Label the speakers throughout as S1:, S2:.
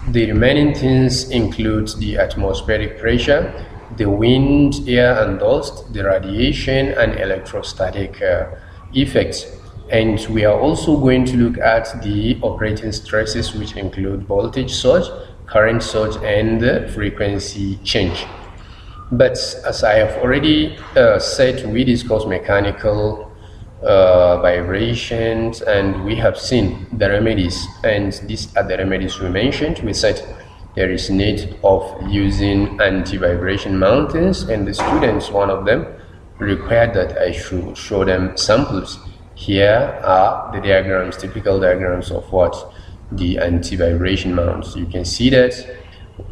S1: The remaining things include the atmospheric pressure, the wind, air and dust, the radiation and electrostatic effects. And we are also going to look at the operating stresses, which include voltage surge, current surge and frequency change. But as I have already said, we discussed mechanical vibrations and we have seen the remedies, and these are the remedies we mentioned. We said there is need of using anti-vibration mountings, and the students, one of them, required that I should show them samples. Here are the diagrams, typical diagrams of what the anti-vibration mounts. You can see that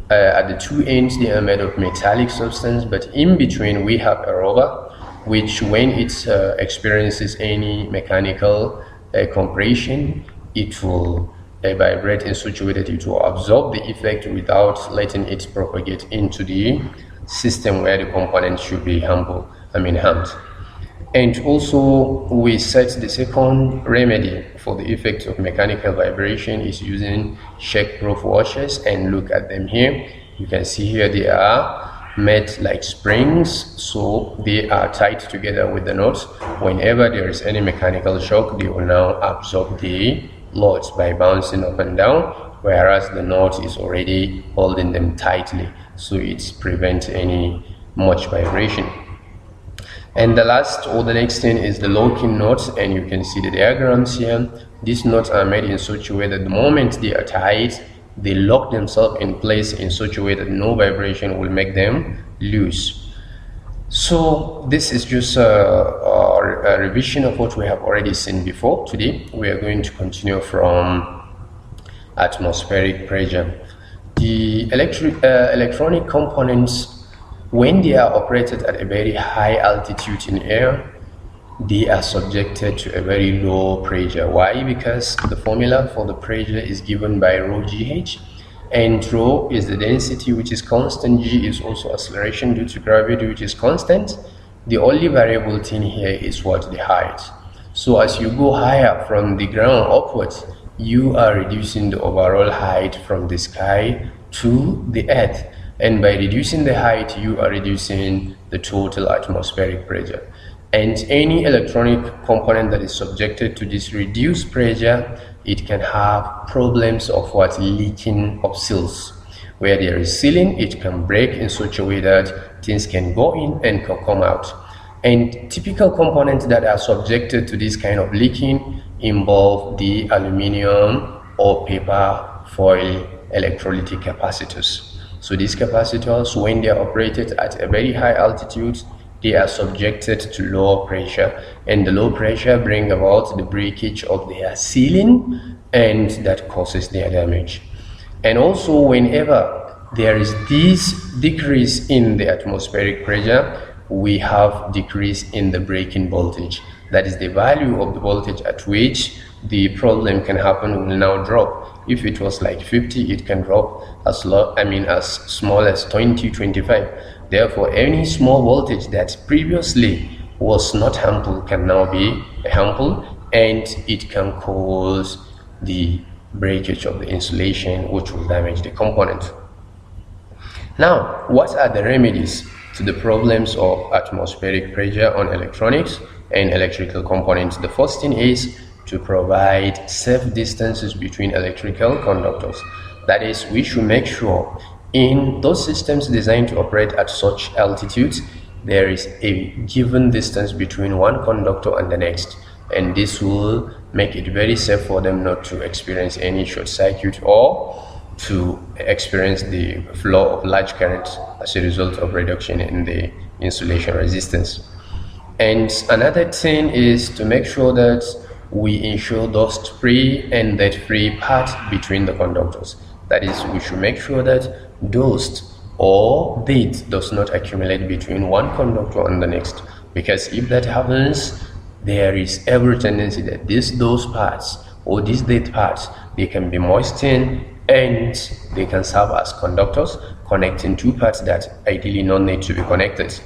S1: at the two ends they are made of metallic substance, but in between we have a rubber which, when it experiences any mechanical compression, it will vibrate in such a way that it will absorb the effect without letting it propagate into the system where the component should be harmed. And also we said the second remedy for the effects of mechanical vibration is using shock-proof washers, and look at them here. You can see here they are made like springs, so they are tied together with the nuts. Whenever there is any mechanical shock, they will now absorb the loads by bouncing up and down, whereas the nut is already holding them tightly, so it prevents any much vibration. And the last or the next thing is the locking nuts, and you can see the diagrams here. These nuts are made in such a way that the moment they are tied, they lock themselves in place in such a way that no vibration will make them loose. So this is just a revision of what we have already seen before. Today we are going to continue from atmospheric pressure. The electronic components, when they are operated at a very high altitude in air, they are subjected to a very low pressure. Why? Because the formula for the pressure is given by rho gh, and rho is the density, which is constant. G is also acceleration due to gravity, which is constant. The only variable thing here is what? The height. So as you go higher from the ground upwards, you are reducing the overall height from the sky to the earth, and by reducing the height you are reducing the total atmospheric pressure. And any electronic component that is subjected to this reduced pressure, it can have problems of what? Leaking of seals. Where there is sealing, it can break in such a way that things can go in and can come out. And typical components that are subjected to this kind of leaking involve the aluminum or paper foil electrolytic capacitors. So these capacitors, when they are operated at a very high altitude, they are subjected to low pressure, and the low pressure bring about the breakage of their sealing, and that causes their damage. And also, whenever there is this decrease in the atmospheric pressure, we have decrease in the breaking voltage. That is the value of the voltage at which the problem can happen will now drop. If it was like 50, it can drop as small as 20, 25. Therefore, any small voltage that previously was not harmful can now be harmful, and it can cause the breakage of the insulation, which will damage the component. Now, what are the remedies to the problems of atmospheric pressure on electronics and electrical components? The first thing is to provide safe distances between electrical conductors. That is, we should make sure in those systems designed to operate at such altitudes, there is a given distance between one conductor and the next, and this will make it very safe for them not to experience any short circuit or to experience the flow of large current as a result of reduction in the insulation resistance. And another thing is to make sure that we ensure dust-free and dirt-free path between the conductors. That is, we should make sure that dust or dirt does not accumulate between one conductor and the next, because if that happens, there is every tendency that those parts or these dirt parts, they can be moistened and they can serve as conductors connecting two parts that ideally not need to be connected.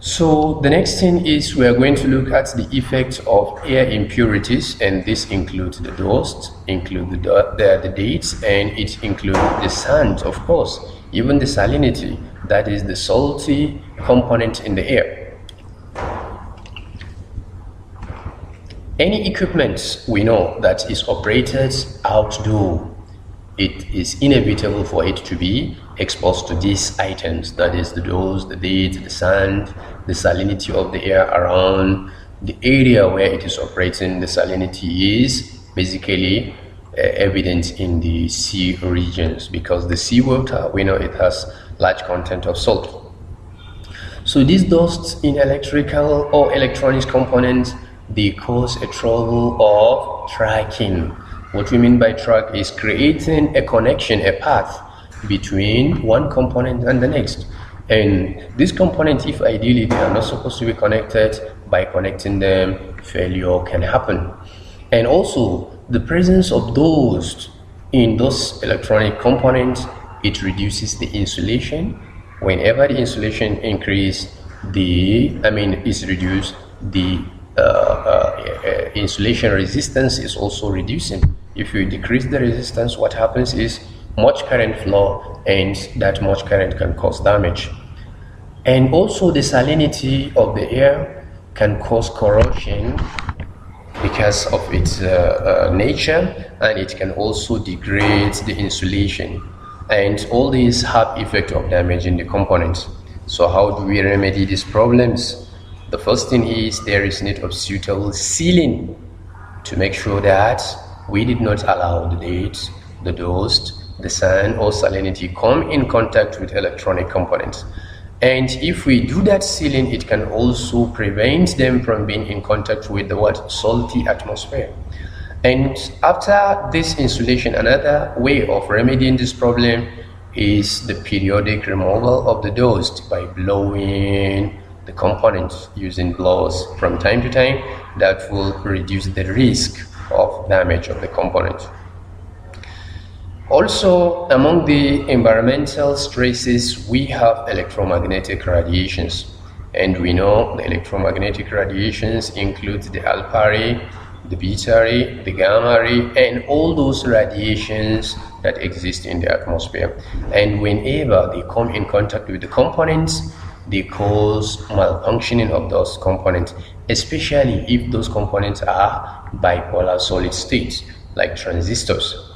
S1: So the next thing is we are going to look at the effect of air impurities, and this includes the dust, include the dates, and it includes the sand, of course, even the salinity, that is the salty component in the air. Any equipment we know that is operated outdoor, it is inevitable for it to be exposed to these items, that is the dust, the date, the sand, the salinity of the air around the area where it is operating. The salinity is basically evident in the sea regions, because the seawater, we know it has large content of salt. So these dust in electrical or electronics components, they cause a trouble of tracking. What we mean by track is creating a connection, a path between one component and the next. And this component, if ideally they are not supposed to be connected, by connecting them, failure can happen. And also, the presence of dust in those electronic components, it reduces the insulation. Whenever the insulation increase, is reduced, the insulation resistance is also reducing. If you decrease the resistance, what happens is much current flow, and that much current can cause damage. And also the salinity of the air can cause corrosion because of its nature, and it can also degrade the insulation, and all these have effect of damaging the components. So how do we remedy these problems? The first thing is there is need of suitable sealing to make sure that we did not allow the date, the dust, the sand or salinity come in contact with electronic components. And if we do that sealing, it can also prevent them from being in contact with the salty atmosphere. And after this insulation, another way of remedying this problem is the periodic removal of the dust by blowing the components using blowers from time to time. That will reduce the risk of damage of the component. Also, among the environmental stresses, we have electromagnetic radiations, and we know the electromagnetic radiations include the alpha ray, the beta ray, the gamma ray, and all those radiations that exist in the atmosphere. And whenever they come in contact with the components, they cause malfunctioning of those components, especially if those components are bipolar solid states, like transistors.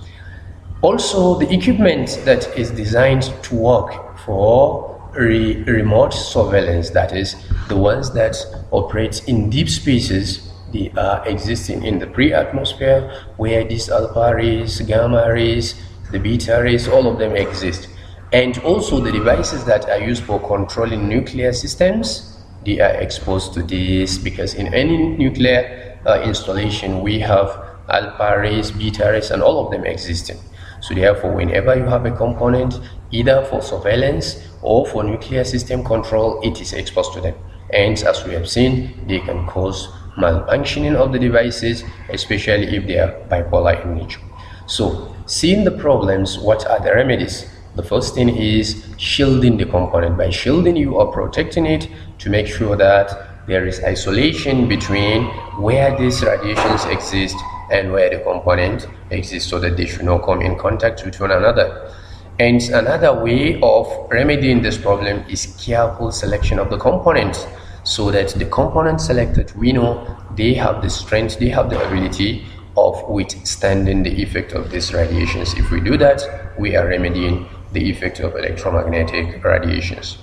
S1: Also, the equipment that is designed to work for remote surveillance, that is, the ones that operate in deep spaces, they are existing in the pre-atmosphere, where these alpha rays, gamma rays, the beta rays, all of them exist. And also the devices that are used for controlling nuclear systems, they are exposed to this, because in any nuclear installation, we have alpha rays, beta rays, and all of them existing. So therefore, whenever you have a component, either for surveillance or for nuclear system control, it is exposed to them. And as we have seen, they can cause malfunctioning of the devices, especially if they are bipolar in nature. So, seeing the problems, what are the remedies? The first thing is shielding the component. By shielding, you are protecting it to make sure that there is isolation between where these radiations exist and where the component exists, so that they should not come in contact with one another. And another way of remedying this problem is careful selection of the components, so that the components selected, we know they have the strength, they have the ability of withstanding the effect of these radiations. If we do that, we are remedying the effect of electromagnetic radiations.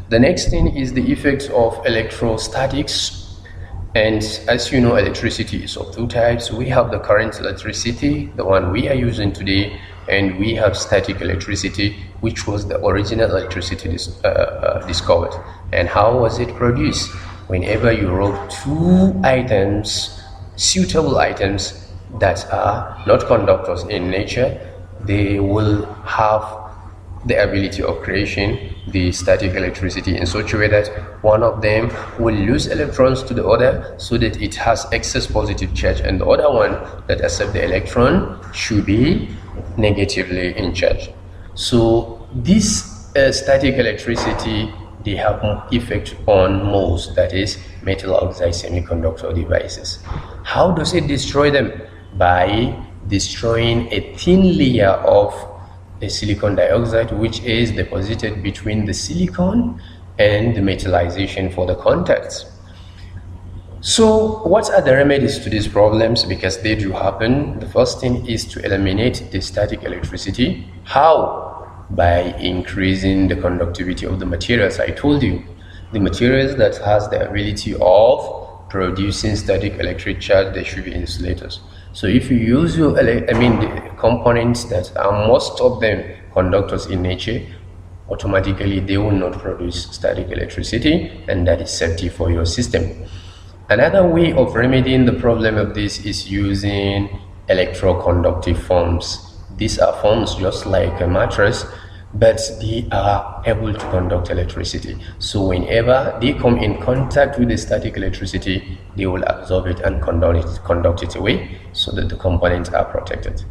S1: The next thing is the effect of electrostatics. And as you know, electricity is of two types. We have the current electricity, the one we are using today, and we have static electricity, which was the original electricity discovered. And how was it produced? Whenever you rub two items, suitable items that are not conductors in nature, they will have the ability of creation the static electricity in such a way that one of them will lose electrons to the other, so that it has excess positive charge, and the other one that accepts the electron should be negatively in charge. So this static electricity they have effect on most, that is metal oxide semiconductor devices. How does it destroy them? By destroying a thin layer of a silicon dioxide which is deposited between the silicon and the metallization for the contacts. So what are the remedies to these problems? Because they do happen. The first thing is to eliminate the static electricity. How? By increasing the conductivity of the materials. I told you, the materials that has the ability of producing static electric charge, they should be insulators. So if you use your, the components that are most of them conductors in nature, automatically they will not produce static electricity, and that is safety for your system. Another way of remedying the problem of this is using electroconductive foams. These are foams just like a mattress, but they are able to conduct electricity. So whenever they come in contact with the static electricity, they will absorb it and conduct it away, so that the components are protected.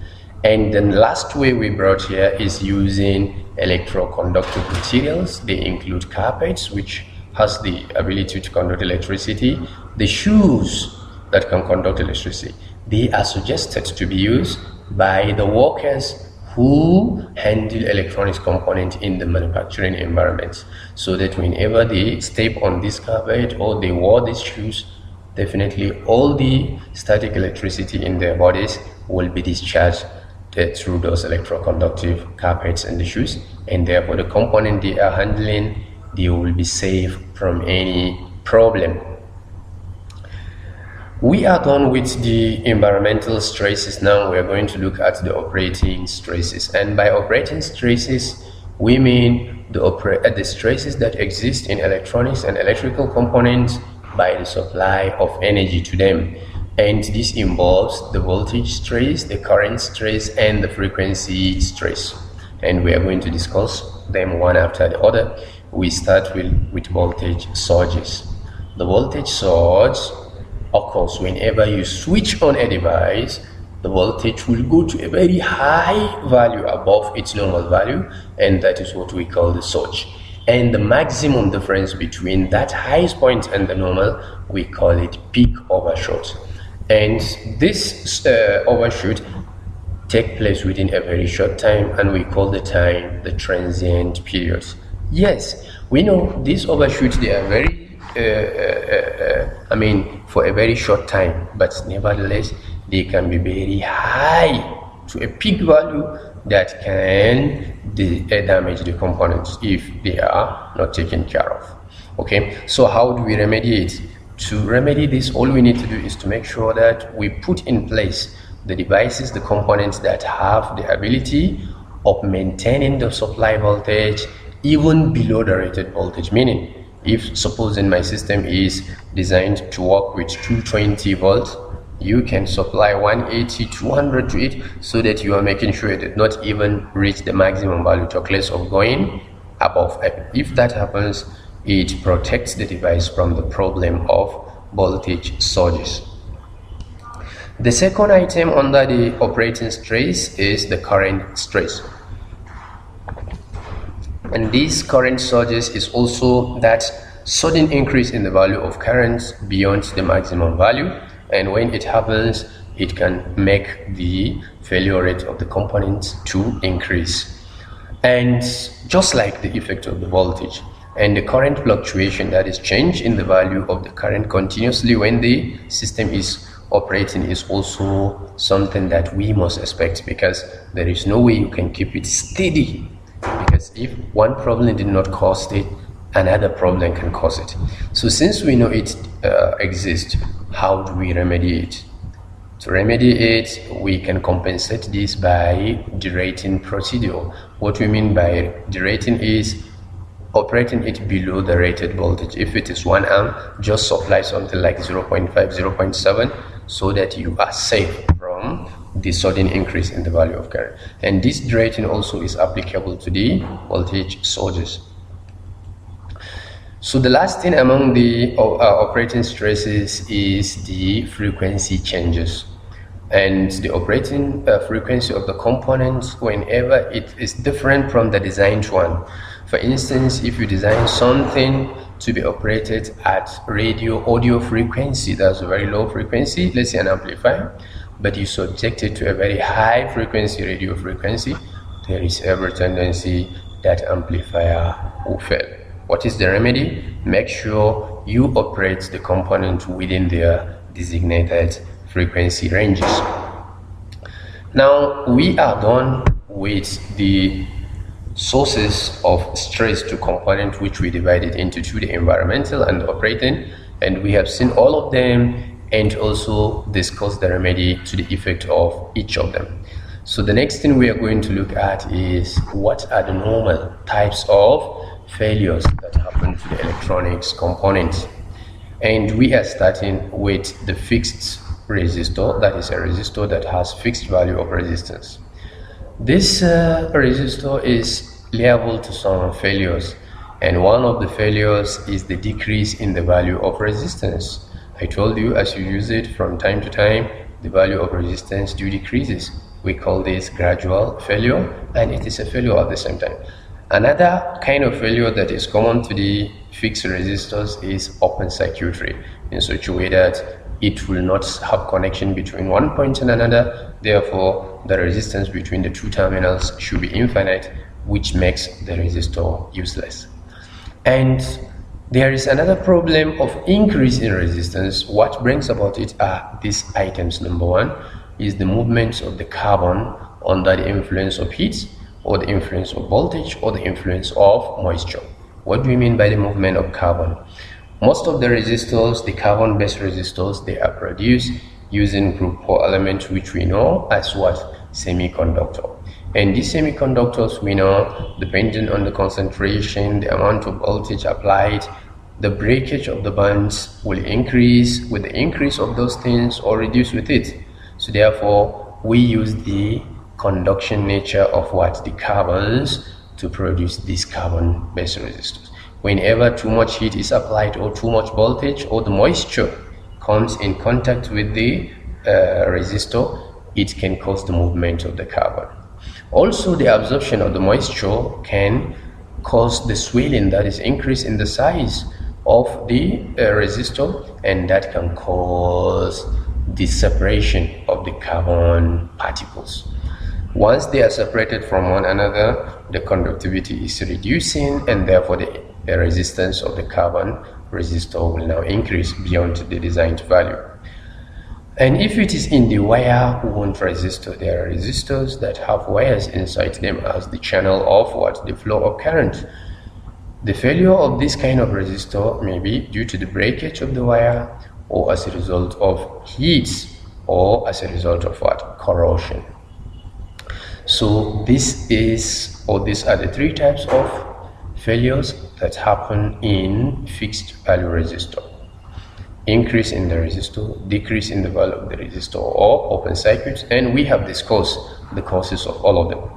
S1: And the last way we brought here is using electroconductive materials. They include carpets, which has the ability to conduct electricity. The shoes that can conduct electricity, they are suggested to be used by the workers who handle electronics components in the manufacturing environment, so that whenever they step on this carpet or they wear these shoes, definitely all the static electricity in their bodies will be discharged through those electroconductive carpets and the shoes, and therefore the component they are handling, they will be safe from any problem. We are done with the environmental stresses. Now we are going to look at the operating stresses, and by operating stresses we mean the stresses that exist in electronics and electrical components by the supply of energy to them. And this involves the voltage stress, the current stress, and the frequency stress, and we are going to discuss them one after the other. We start with voltage surges. The voltage surge occurs whenever you switch on a device. The voltage will go to a very high value above its normal value, and that is what we call the surge. And the maximum difference between that highest point and the normal, we call it peak overshoot. And this overshoot take place within a very short time, and we call the time the transient period. Yes, we know these overshoots, they are very for a very short time, but nevertheless they can be very high to a peak value that can damage the components if they are not taken care of. Okay, so how do we remedy it? To remedy this, all we need to do is to make sure that we put in place the devices, the components that have the ability of maintaining the supply voltage even below the rated voltage. Meaning, if supposing my system is designed to work with 220 volts, you can supply 180, 200 to it, so that you are making sure it did not even reach the maximum value to a place of going above. If that happens, it protects the device from the problem of voltage surges. The second item under the operating stress is the current stress. And these current surges is also that sudden increase in the value of currents beyond the maximum value, and when it happens, it can make the failure rate of the components to increase. And just like the effect of the voltage, and the current fluctuation, that is change in the value of the current continuously when the system is operating, is also something that we must expect, because there is no way you can keep it steady, because if one problem did not cause it, another problem can cause it. So since we know it exists, how do we remedy it? To remedy it, we can compensate this by derating procedure. What we mean by derating is operating it below the rated voltage. If it is 1 amp, just supply something like 0.5, 0.7, so that you are safe from the sudden increase in the value of current. And this derating also is applicable to the voltage surges. So the last thing among the operating stresses is the frequency changes. And the operating frequency of the components, whenever it is different from the designed one. For instance, if you design something to be operated at radio audio frequency, that's a very low frequency, let's say an amplifier, but you subject it to a very high frequency radio frequency, there is every tendency that amplifier will fail. What is the remedy? Make sure you operate the component within their designated frequency ranges. Now we are done with the sources of stress to component, which we divided into two, the environmental and operating, and we have seen all of them and also discussed the remedy to the effect of each of them. So the next thing we are going to look at is what are the normal types of failures that happen to the electronics component. And we are starting with the fixed resistor, that is a resistor that has fixed value of resistance. This resistor is liable to some failures, and one of the failures is the decrease in the value of resistance. I told you, as you use it from time to time, the value of resistance decreases. We call this gradual failure, and it is a failure at the same time. Another kind of failure that is common to the fixed resistors is open circuitry, in such a way that it will not have connection between one point and another. Therefore, the resistance between the two terminals should be infinite, which makes the resistor useless. And there is another problem of increase in resistance. What brings about it are these items. Number one is the movement of the carbon under the influence of heat, or the influence of voltage, or the influence of moisture. What do we mean by the movement of carbon? Most of the resistors, the carbon-based resistors, they are produced using group 4 element, which we know as what? Semiconductor. And these semiconductors, we know, depending on the concentration, the amount of voltage applied, the breakage of the bonds will increase with the increase of those things or reduce with it. So therefore, we use the conduction nature of what? The carbons to produce these carbon-based resistors. Whenever too much heat is applied or too much voltage or the moisture comes in contact with the resistor, it can cause the movement of the carbon. Also, the absorption of the moisture can cause the swelling, that is increase in the size of the resistor, and that can cause the separation of the carbon particles. Once they are separated from one another, the conductivity is reducing, and therefore the resistance of the carbon resistor will now increase beyond the designed value. And if it is in the wire-wound resistor, there are resistors that have wires inside them as the channel of what? The flow of current. The failure of this kind of resistor may be due to the breakage of the wire, or as a result of heat, or as a result of what? Corrosion. So these are the three types of failures that happen in fixed value resistor: increase in the resistor, decrease in the value of the resistor, or open circuits, and we have discussed the causes of all of them.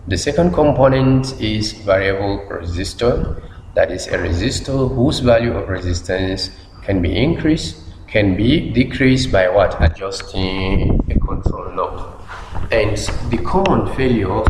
S1: The second component is variable resistor, that is a resistor whose value of resistance can be increased, can be decreased by what? Adjusting a control knob. And the common failures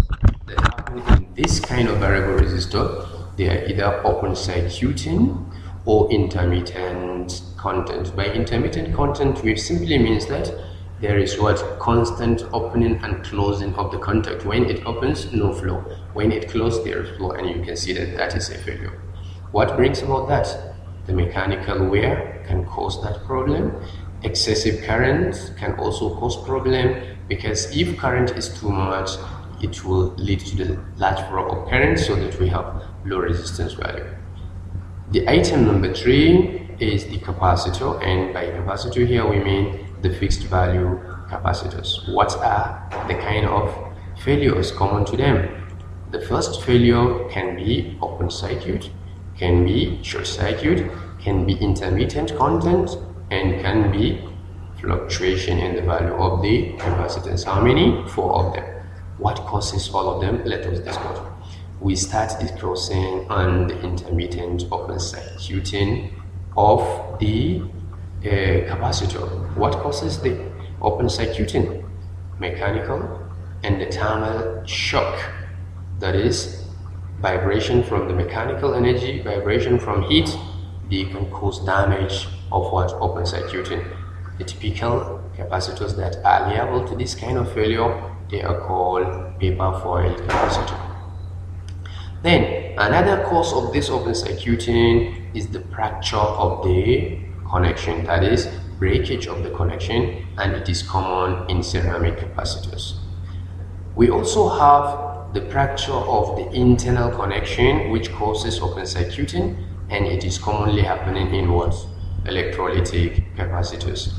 S1: that happen in this kind of variable resistor, they are either open circuiting or intermittent content. By intermittent content, which simply means that there is what? Constant opening and closing of the contact. When it opens, no flow. When it closes, there is flow, and you can see that that is a failure. What brings about that? The mechanical wear can cause that problem. Excessive current can also cause problem, because if current is too much, it will lead to the large flow of current, so that we have low resistance value. The item number 3 is the capacitor, and by capacitor here we mean the fixed value capacitors. What are the kind of failures common to them? The first failure can be open circuit, can be short circuit, can be intermittent content, and can be fluctuation in the value of the capacitance. How many? 4 of them. What causes all of them? Let us discuss. We start discussing on the intermittent open circuiting of the capacitor. What causes the open circuiting? Mechanical and the thermal shock. That is, vibration from the mechanical energy, vibration from heat, they can cause damage of what? Open circuiting. The typical capacitors that are liable to this kind of failure, they are called paper foil capacitor. Then another cause of this open circuiting is the fracture of the connection, that is breakage of the connection, and it is common in ceramic capacitors. We also have the fracture of the internal connection, which causes open circuiting, and it is commonly happening in what? Electrolytic capacitors.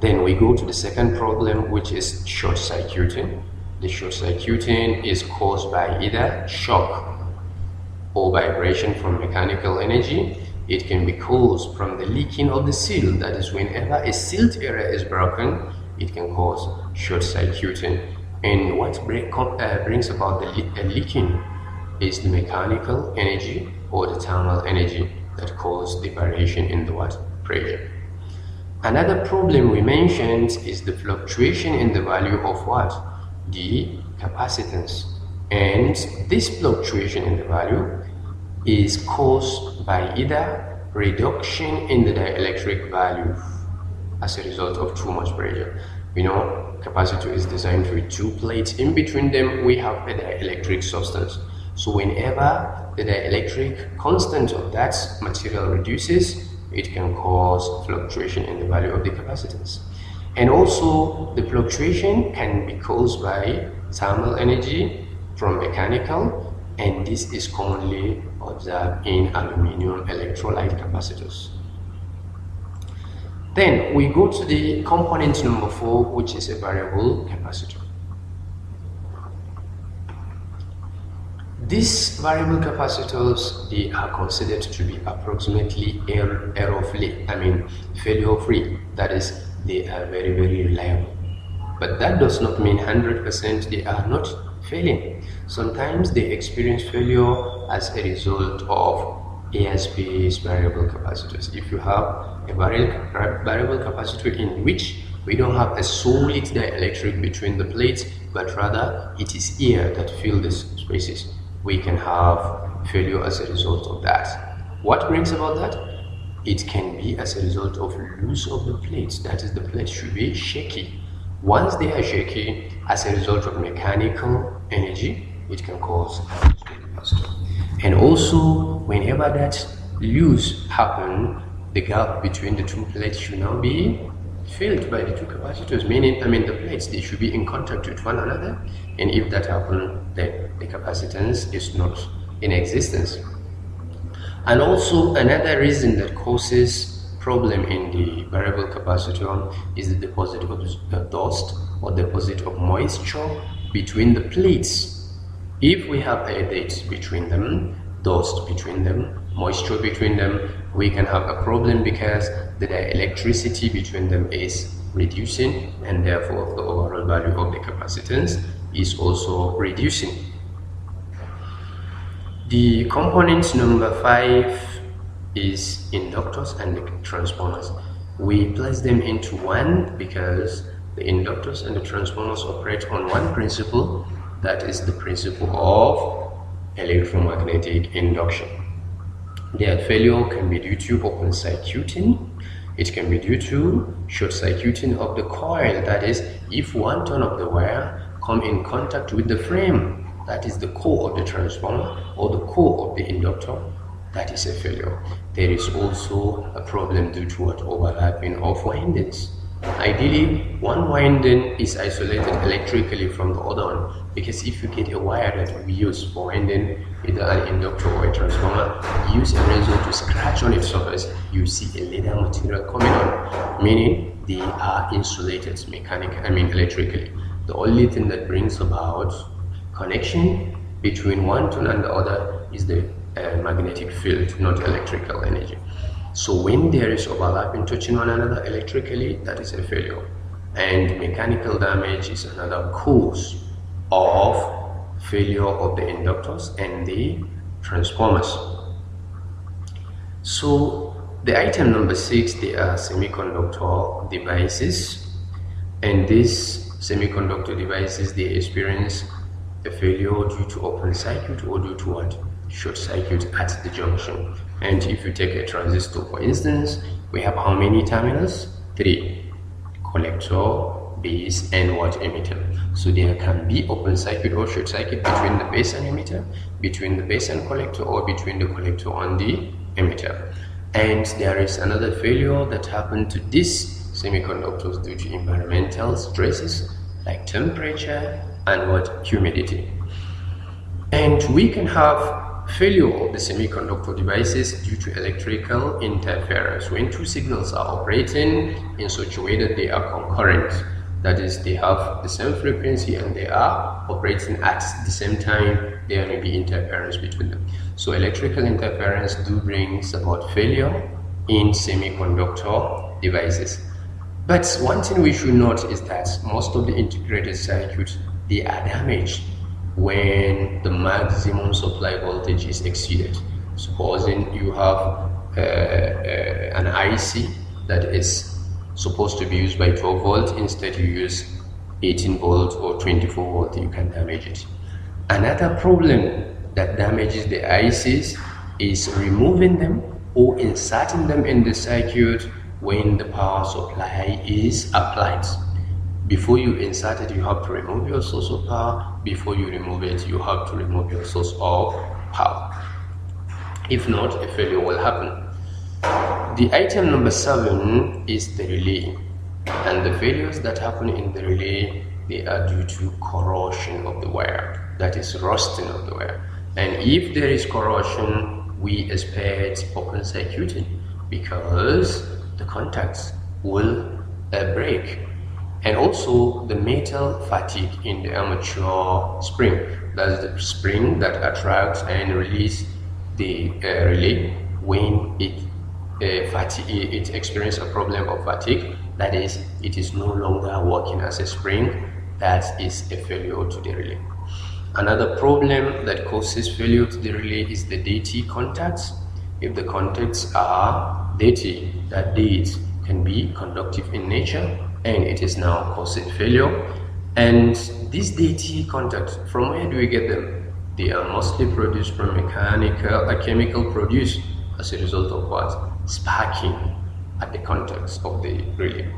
S1: Then we go to the second problem, which is short circuiting. The short circuiting is caused by either shock or vibration from mechanical energy. It can be caused from the leaking of the seal, that is, whenever a sealed area is broken, it can cause short circuiting. And what brings about the leaking is the mechanical energy or the thermal energy that cause the variation in the pressure. Another problem we mentioned is the fluctuation in the value of the capacitance, and this fluctuation in the value is caused by either reduction in the dielectric value as a result of too much pressure. We know capacitor is designed with two plates. In between them we have a dielectric substance. So whenever the dielectric constant of that material reduces, it can cause fluctuation in the value of the capacitance. And also the fluctuation can be caused by thermal energy from mechanical, and this is commonly observed in aluminum electrolyte capacitors. Then we go to the component number 4, which is a variable capacitor. These variable capacitors, they are considered to be approximately failure-free. That is, they are very, very reliable. But that does not mean 100% they are not failing. Sometimes they experience failure as a result of air-space variable capacitors. If you have a variable capacitor in which we don't have a solid dielectric between the plates, but rather it is air that fills these spaces, we can have failure as a result of that. What brings about that? It can be as a result of loss of the plates, that is, the plates should be shaky. Once they are shaky as a result of mechanical energy, it can cause capacitor. And also, whenever that loss happens, the gap between the two plates should now be filled by the two capacitors, meaning the plates, they should be in contact with one another, and if that happens, then the capacitance is not in existence. And also another reason that causes problem in the variable capacitor is the deposit of dust or deposit of moisture between the plates. If we have air dates between them, dust between them, moisture between them, we can have a problem because the dielectricity between them is reducing, and therefore the overall value of the capacitance is also reducing. The component number 5 is inductors and the transformers. We place them into one because the inductors and the transformers operate on one principle, that is the principle of electromagnetic induction. Their failure can be due to open circuiting. It can be due to short circuiting of the coil, that is, if one turn of the wire come in contact with the frame, that is the core of the transformer or the core of the inductor, that is a failure. There is also a problem due to overlapping of windings. Ideally, one winding is isolated electrically from the other one, because if you get a wire that we use for winding either an inductor or a transformer, use a razor to scratch on its surface, you see a leather material coming on, meaning they are insulated electrically. The only thing that brings about connection between one tone and the other is the magnetic field, not electrical energy. So when there is overlapping touching one another electrically, that is a failure. And mechanical damage is another cause of failure of the inductors and the transformers. So the item number 6, they are semiconductor devices, and these semiconductor devices, they experience A failure due to open circuit or due to what? Short circuit at the junction. And if you take a transistor, for instance, we have how many terminals? 3. Collector, base, and what? Emitter. So there can be open circuit or short circuit between the base and emitter, between the base and collector, or between the collector and the emitter. And there is another failure that happened to these semiconductors due to environmental stresses like temperature and what? Humidity. And we can have failure of the semiconductor devices due to electrical interference when two signals are operating in such a way that they are concurrent. That is, they have the same frequency and they are operating at the same time. There may be interference between them. So electrical interference do brings about failure in semiconductor devices. But one thing we should note is that most of the integrated circuits, they are damaged when the maximum supply voltage is exceeded. Supposing you have an IC that is supposed to be used by 12 volt, instead you use 18 volt or 24 volt, you can damage it. Another problem that damages the ICs is removing them or inserting them in the circuit when the power supply is applied. Before you insert it, you have to remove your source of power. Before you remove it, you have to remove your source of power. If not, a failure will happen. The item number 7 is the relay. And the failures that happen in the relay, they are due to corrosion of the wire. That is rusting of the wire. And if there is corrosion, we expect open circuiting because the contacts will break. And also the metal fatigue in the armature spring. That's the spring that attracts and releases the relay when it experiences a problem of fatigue. That is, it is no longer working as a spring. That is a failure to the relay. Another problem that causes failure to the relay is the dirty contacts. If the contacts are dirty, that dirt can be conductive in nature, and it is now causing failure. And these dirty contacts, from where do we get them? They are mostly produced from chemical produced as a result of what? Sparking at the contacts of the relay.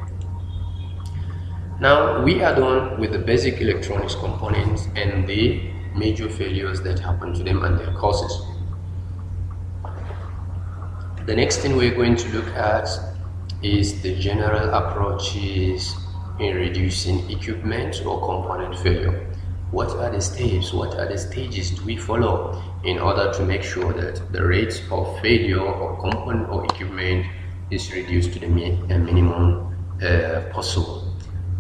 S1: Now we are done with the basic electronics components and the major failures that happen to them and their causes. The next thing we're going to look at is the general approaches in reducing equipment or component failure. What are the steps, what are the stages do we follow in order to make sure that the rate of failure of component or equipment is reduced to the minimum possible?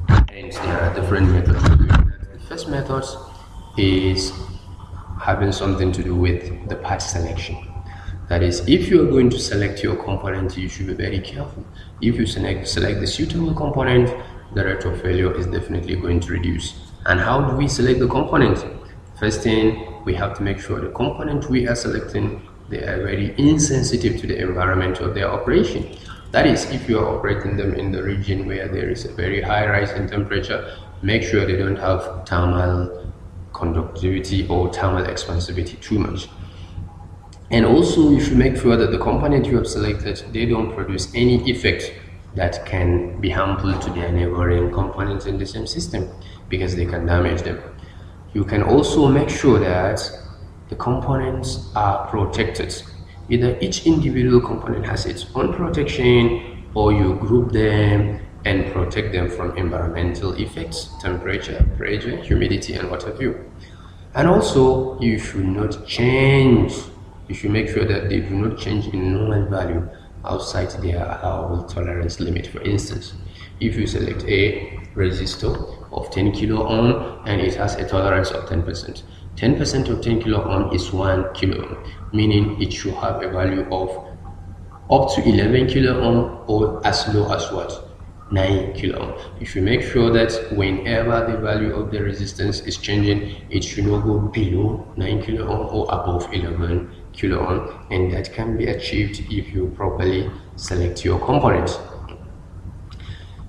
S1: And there are different methods to do that. The first method is having something to do with the part selection. That is, if you are going to select your component, you should be very careful. If you select the suitable component, the rate of failure is definitely going to reduce. And how do we select the component? First thing, we have to make sure the component we are selecting, they are very insensitive to the environment of their operation. That is, if you are operating them in the region where there is a very high rise in temperature, make sure they don't have thermal conductivity or thermal expansivity too much. And also you should make sure that the component you have selected, they don't produce any effect that can be harmful to their neighboring components in the same system, because they can damage them. You can also make sure that the components are protected. Either each individual component has its own protection, or you group them and protect them from environmental effects, temperature, pressure, humidity, and what have you. And also you should not change. You should make sure that they do not change in normal value outside their allowable tolerance limit. For instance, if you select a resistor of 10 kilo ohm and it has a tolerance of 10%, 10% of 10 kilo ohm is 1 kilo ohm, meaning it should have a value of up to 11 kilo ohm or as low as what? 9 kilo ohm. You should make sure that whenever the value of the resistance is changing, it should not go below 9 kilo ohm or above 11 kilo ohm, and that can be achieved if you properly select your components.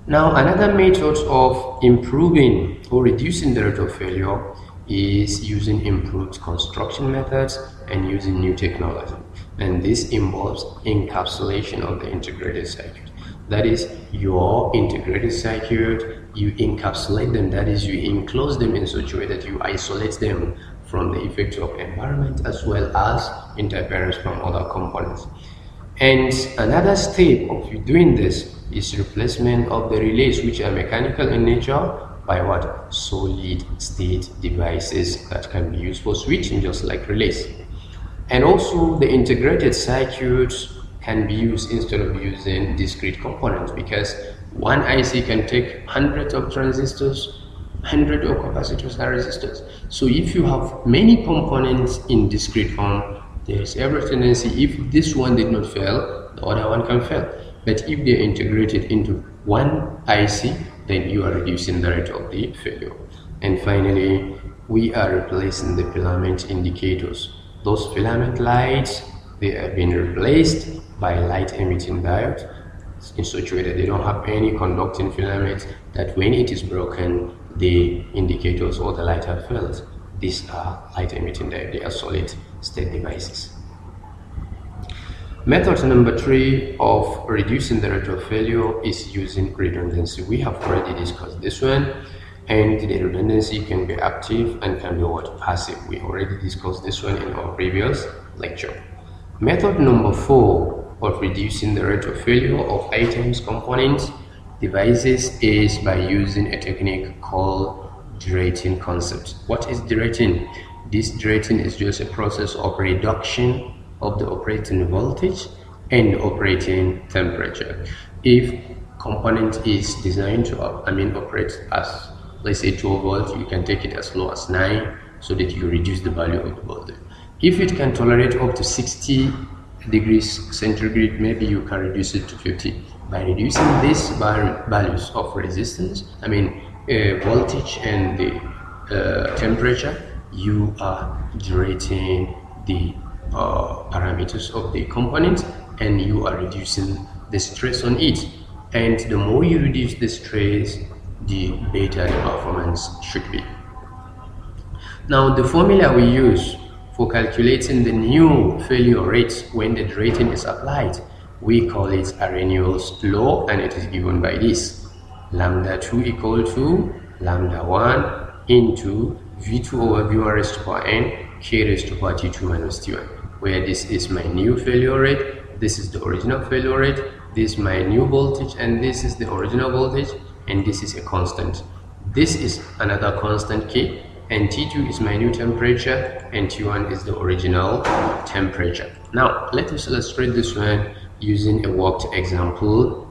S1: Now, another method of improving or reducing the rate of failure is using improved construction methods and using new technology, and this involves encapsulation of the integrated circuit. That is, your integrated circuit, you encapsulate them, that is, you enclose them in such a way that you isolate them from the effects of environment as well as interference from other components. And another step of doing this is replacement of the relays, which are mechanical in nature, by what? Solid state devices that can be used for switching, just like relays. And also the integrated circuits can be used instead of using discrete components, because one IC can take hundreds of transistors, hundreds of capacitors and resistors. So if you have many components in discrete form, there is every tendency, if this one did not fail, the other one can fail. But if they are integrated into one IC, then you are reducing the rate of the failure. And finally, we are replacing the filament indicators. Those filament lights, they have been replaced by light emitting diodes in such a way that they don't have any conducting filament, that when it is broken, the indicators or the light have failed. These are light emitting diodes, they are solid state devices. Method number 3 of reducing the rate of failure is using redundancy. We have already discussed this one, and the redundancy can be active and can be what? Passive. We already discussed this one in our previous lecture. Method number 4 of reducing the rate of failure of items, components, devices is by using a technique called derating concept. What is derating? This derating is just a process of reduction of the operating voltage and operating temperature. If component is designed to operate as, let's say, 12 volts, you can take it as low as 9 so that you reduce the value of the voltage. If it can tolerate up to 60 degrees centigrade, maybe you can reduce it to 50. By reducing these values of resistance, voltage and the temperature, you are derating the parameters of the component, and you are reducing the stress on it. And the more you reduce the stress, the better the performance should be. Now, the formula we use for calculating the new failure rate when the derating is applied, we call it Arrhenius law, and it is given by this: lambda 2 equal to lambda 1 into V2 over V1 raised to power n k raised to power T2 minus T1, where this is my new failure rate, this is the original failure rate, this is my new voltage, and this is the original voltage, and this is a constant. This is another constant K, and T2 is my new temperature, and T1 is the original temperature. Now, let us illustrate this one using a worked example.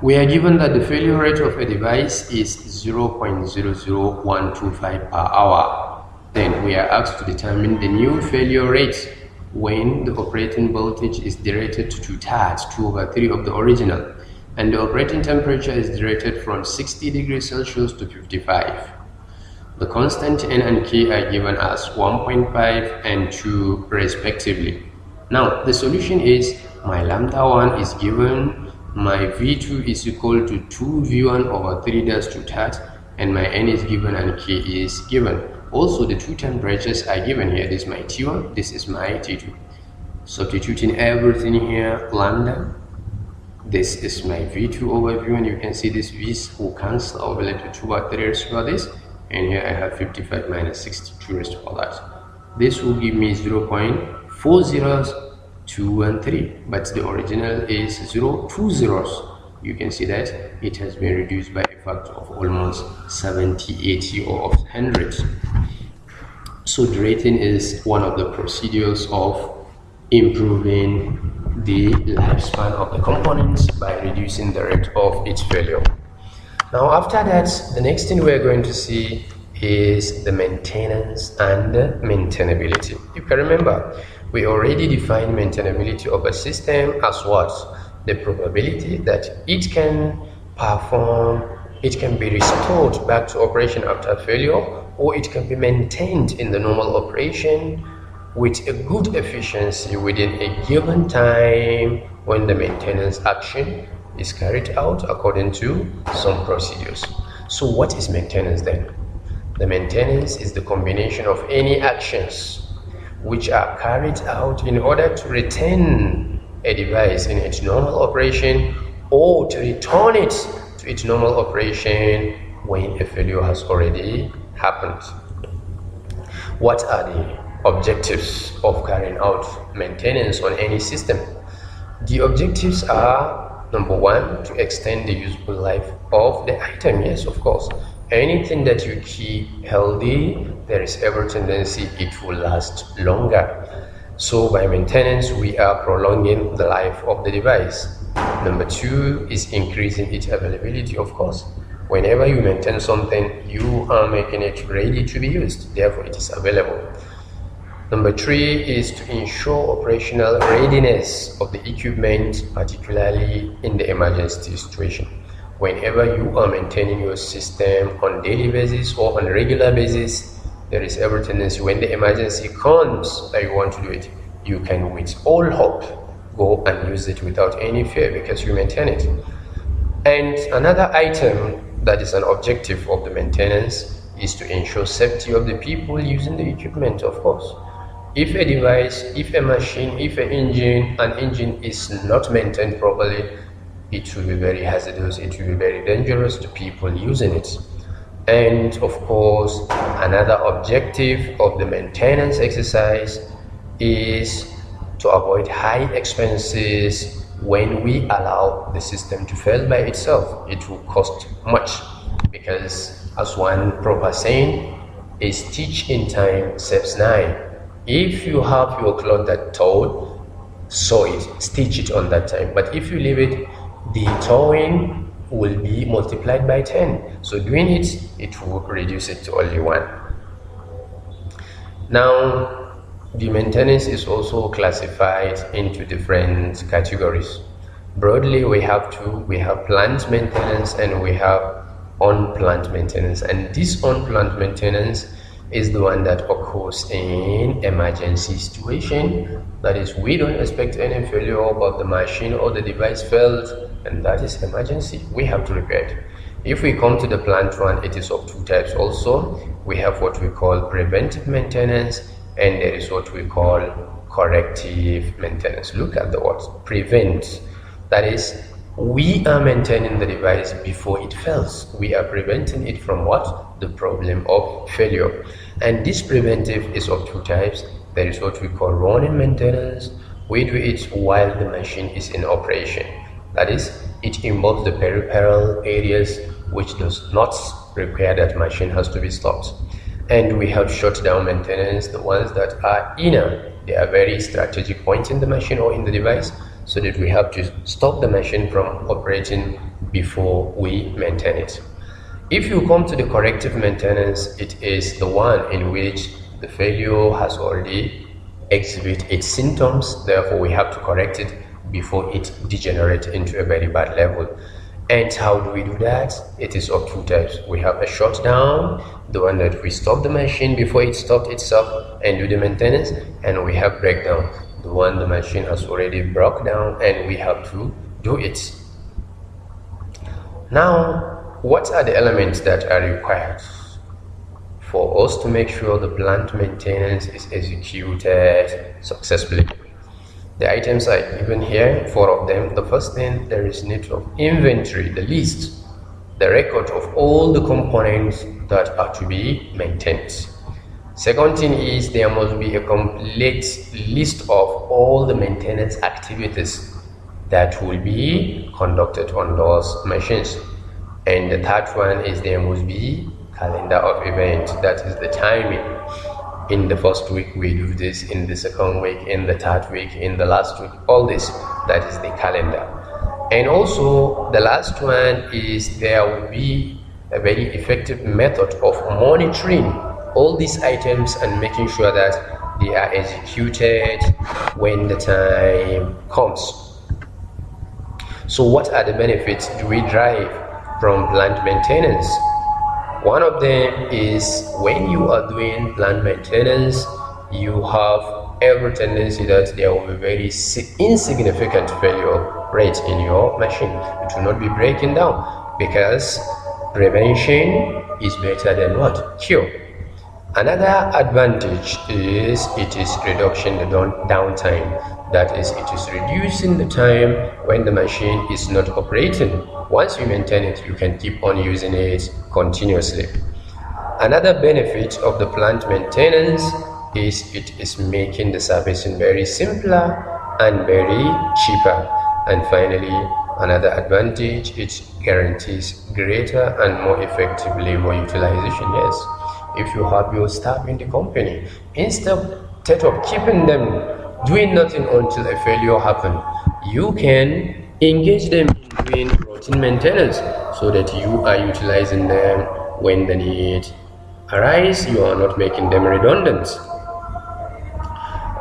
S1: We are given that the failure rate of a device is 0.00125 per hour. Then we are asked to determine the new failure rate when the operating voltage is derated to 2/3 of the original, and the operating temperature is derated from 60 degrees Celsius to 55. The constant N and K are given as 1.5 and 2 respectively. Now, the solution is my lambda 1 is given, my V2 is equal to 2V1 over 3 dash 2/3, and my N is given and K is given. Also, the two temperatures are given here. This is my T1, this is my T2. Substituting everything here, lambda, this is my V2 over V1. You can see this V's will cancel. I'll be left with 2 by 3 raised to power this, and here I have 55 minus 62 raised to power that. This will give me 0.40213, but the original is 0.2 zeros. You can see that it has been reduced by a factor of almost 70, 80, or of hundreds. So derating is one of the procedures of improving the lifespan of the components by reducing the rate of its failure. Now, after that, the next thing we're going to see is the maintenance and maintainability. You can remember, we already defined maintainability of a system as what? The probability that it can perform, it can be restored back to operation after failure, or it can be maintained in the normal operation with a good efficiency within a given time when the maintenance action is carried out according to some procedures. So what is maintenance then? The maintenance is the combination of any actions which are carried out in order to retain a device in its normal operation or to return it to its normal operation when a failure has already happened. What are the objectives of carrying out maintenance on any system? The objectives are, number one, to extend the useful life of the item. Yes, of course. Anything that you keep healthy, there is every tendency it will last longer. So by maintenance, we are prolonging the life of the device. Number two is increasing its availability, of course. Whenever you maintain something, you are making it ready to be used. Therefore, it is available. Number three is to ensure operational readiness of the equipment, particularly in the emergency situation. Whenever you are maintaining your system on daily basis or on regular basis, there is every tendency when the emergency comes that you want to do it, you can with all hope go and use it without any fear because you maintain it. And another item that is an objective of the maintenance is to ensure safety of the people using the equipment, of course. If a device, if a machine, if an engine is not maintained properly, it will be very hazardous, it will be very dangerous to people using it. And of course, another objective of the maintenance exercise is to avoid high expenses. When we allow the system to fail by itself, it will cost much, because as one proper saying is, stitch in time saves 9. If you have your cloth that tore, sew it, stitch it on that time. But if you leave it, the towing will be multiplied by 10. So doing it, it will reduce it to only 1. Now, the maintenance is also classified into different categories. Broadly, we have two. We have plant maintenance and we have unplanned maintenance. And this unplanned maintenance is the one that occurs in emergency situation. That is, we don't expect any failure, but the machine or the device failed, and that is emergency. We have to repair it. If we come to the plant one, it is of two types also. We have what we call preventive maintenance, and there is what we call corrective maintenance. Look at the words prevent. That is, we are maintaining the device before it fails. We are preventing it from what? The problem of failure. And this preventive is of two types. There is what we call running maintenance. We do it while the machine is in operation. That is, it involves the peripheral areas which does not require that machine has to be stopped. And we have shutdown maintenance, the ones that are inner. They are very strategic points in the machine or in the device, so that we have to stop the machine from operating before we maintain it. If you come to the corrective maintenance, it is the one in which the failure has already exhibited its symptoms, therefore we have to correct it before it degenerates into a very bad level. And how do we do that? It is of two types. We have a shutdown, the one that we stop the machine before it stopped itself and do the maintenance, and we have breakdown, the one the machine has already broke down and we have to do it. Now, what are the elements that are required for us to make sure the plant maintenance is executed successfully? The items are given here, 4 of them. The first thing, there is need of inventory, the list, the record of all the components that are to be maintained. Second thing is, there must be a complete list of all the maintenance activities that will be conducted on those machines. And the third one is, there must be calendar of events, that is the timing. In the first week we do this, in the second week, in the third week, in the last week, all this, that is the calendar. And also the last one is, there will be a very effective method of monitoring all these items and making sure that they are executed when the time comes. So what are the benefits do we derive from plant maintenance? One of them is, when you are doing plant maintenance, you have every tendency that there will be very insignificant failure rate in your machine. It will not be breaking down, because prevention is better than what? Cure. Another advantage is it is reduction the downtime. That is, it is reducing the time when the machine is not operating. Once you maintain it, you can keep on using it continuously. Another benefit of the plant maintenance is it is making the servicing very simpler and very cheaper. And finally, another advantage, it guarantees greater and more effective labor utilization. Yes, if you have your staff in the company, instead of keeping them doing nothing until a failure happens, you can engage them in doing routine maintenance so that you are utilizing them when the need arises. You are not making them redundant.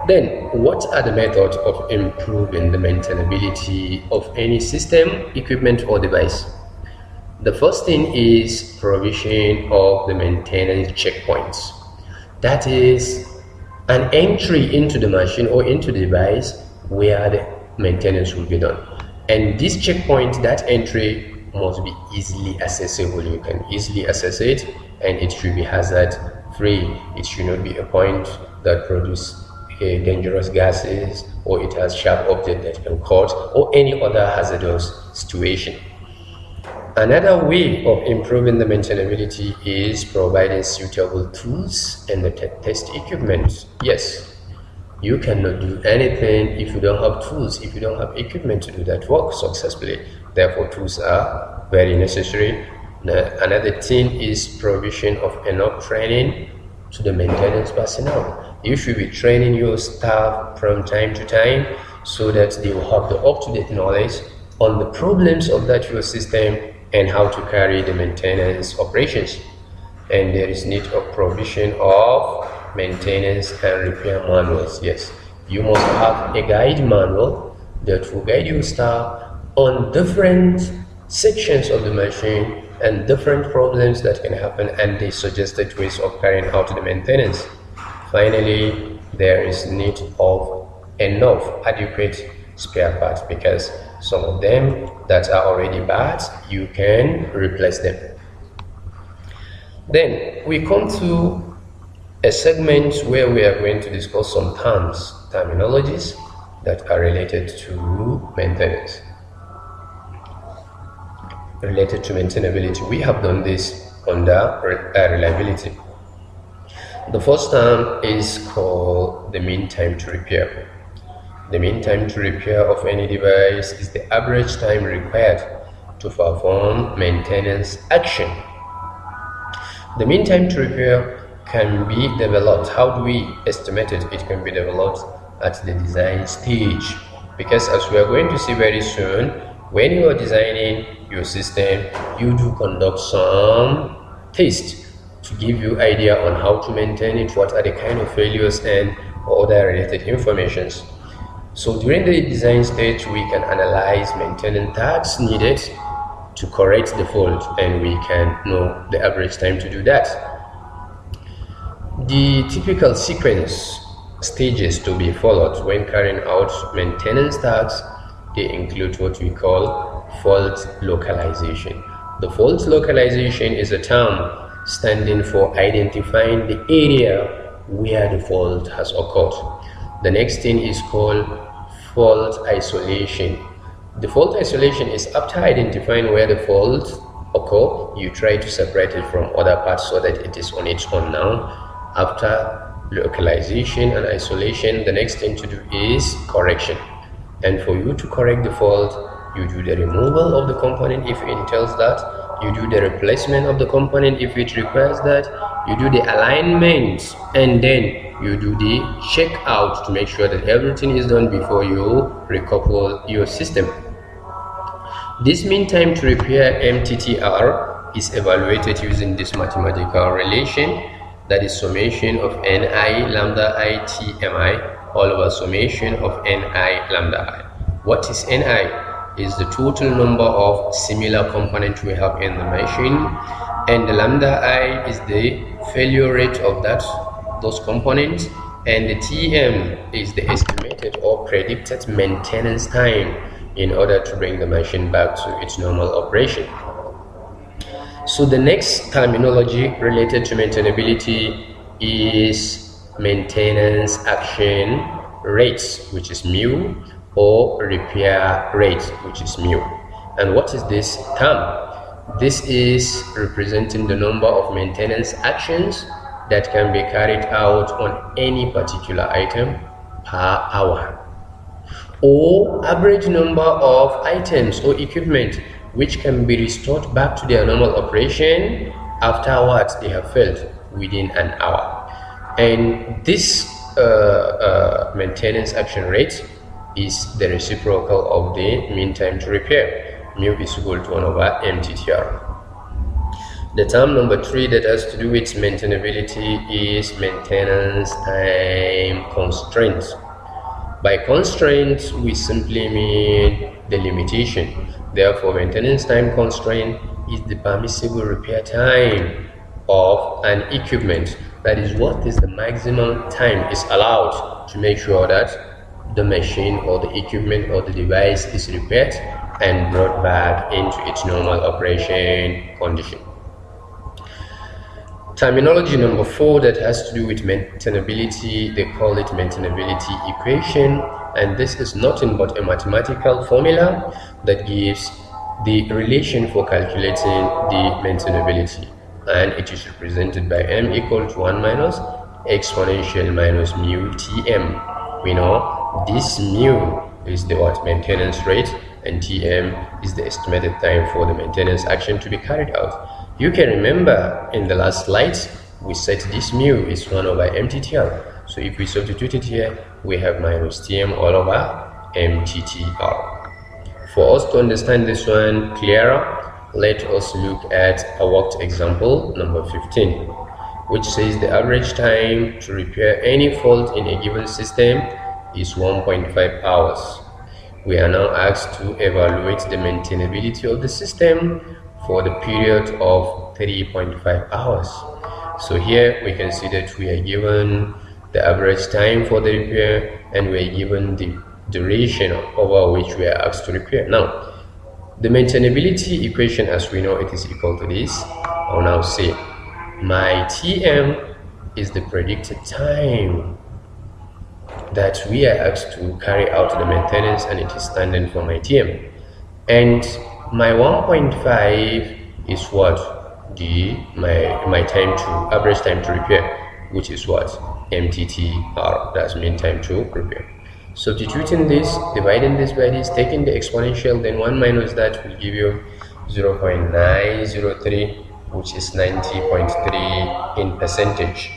S1: Then, what are the methods of improving the maintainability of any system, equipment, or device? The first thing is provision of the maintenance checkpoints. That is an entry into the machine or into the device where the maintenance will be done. And this checkpoint, that entry must be easily accessible. You can easily access it, and it should be hazard free. It should not be a point that produces dangerous gases, or it has sharp object that can cut, or any other hazardous situation. Another way of improving the maintainability is providing suitable tools and the test equipment. Yes, you cannot do anything if you don't have tools, if you don't have equipment to do that work successfully. Therefore, tools are very necessary. Another thing is provision of enough training to the maintenance personnel. You should be training your staff from time to time so that they will have the up-to-date knowledge on the problems of that your system and how to carry the maintenance operations. And there is need of provision of maintenance and repair manuals. Yes, you must have a guide manual that will guide your staff on different sections of the machine and different problems that can happen, and the suggested ways of carrying out the maintenance. Finally, there is need of enough adequate spare parts, because some of them that are already bad, you can replace them. Then we come to a segment where we are going to discuss some terminologies that are related to maintenance, related to maintainability. We have done this under reliability. The first term is called the mean time to repair. The mean time to repair of any device is the average time required to perform maintenance action. The mean time to repair can be developed. How do we estimate it? It can be developed at the design stage, because as we are going to see very soon, when you are designing your system, you do conduct some tests to give you idea on how to maintain it, what are the kind of failures and other related informations. So during the design stage, we can analyze maintenance tasks needed to correct the fault, and we can know the average time to do that. The typical sequence stages to be followed when carrying out maintenance tasks, they include what we call fault localization. The fault localization is a term standing for identifying the area where the fault has occurred. The next thing is called fault isolation. The fault isolation is after identifying where the fault occurs, you try to separate it from other parts so that it is on its own now. After localization and isolation, the next thing to do is correction. And for you to correct the fault, you do the removal of the component if it entails that, you do the replacement of the component if it requires that, you do the alignment, and then you do the check out to make sure that everything is done before you recouple your system. This mean time to repair, MTTR, is evaluated using this mathematical relation, that is summation of Ni lambda I Tmi all over summation of Ni lambda I. What is Ni? Is the total number of similar components we have in the machine, and the lambda I is the failure rate of those components, and the Tm is the estimated or predicted maintenance time in order to bring the machine back to its normal operation. So the next terminology related to maintainability is maintenance action rates, which is mu, or repair rate, which is mu. And what is this term? This is representing the number of maintenance actions that can be carried out on any particular item per hour, or average number of items or equipment which can be restored back to their normal operation afterwards they have failed within an hour. And this maintenance action rate is the reciprocal of the mean time to repair. Mu is equal to 1 over MTTR. The term number 3 that has to do with maintainability is maintenance time constraints. By constraint, we simply mean the limitation. Therefore, maintenance time constraint is the permissible repair time of an equipment. That is, what is the maximum time is allowed to make sure that the machine or the equipment or the device is repaired and brought back into its normal operation condition. Terminology number 4 that has to do with maintainability, they call it maintainability equation, and this is nothing but a mathematical formula that gives the relation for calculating the maintainability, and it is represented by m equal to 1 minus exponential minus mu tm. We know this mu is the maintenance rate, and tm is the estimated time for the maintenance action to be carried out. You can remember in the last slides we said this mu is 1 over mttr. So if we substitute it here, we have minus tm all over mttr. For us to understand this one clearer, let us look at a worked example number 15, which says the average time to repair any fault in a given system is 1.5 hours. We are now asked to evaluate the maintainability of the system for the period of 3.5 hours. So here we can see that we are given the average time for the repair, and we are given the duration over which we are asked to repair. Now, the maintainability equation, as we know, it is equal to this. I'll now say my Tm is the predicted time that we are asked to carry out the maintenance, and it is standing for my Tm. And my 1.5 is what? My time to average time to repair, which is what? MTTR, that's mean time to repair. Substituting this, dividing this by this, taking the exponential, then 1 minus that will give you 0.903, which is 90.3 in percentage.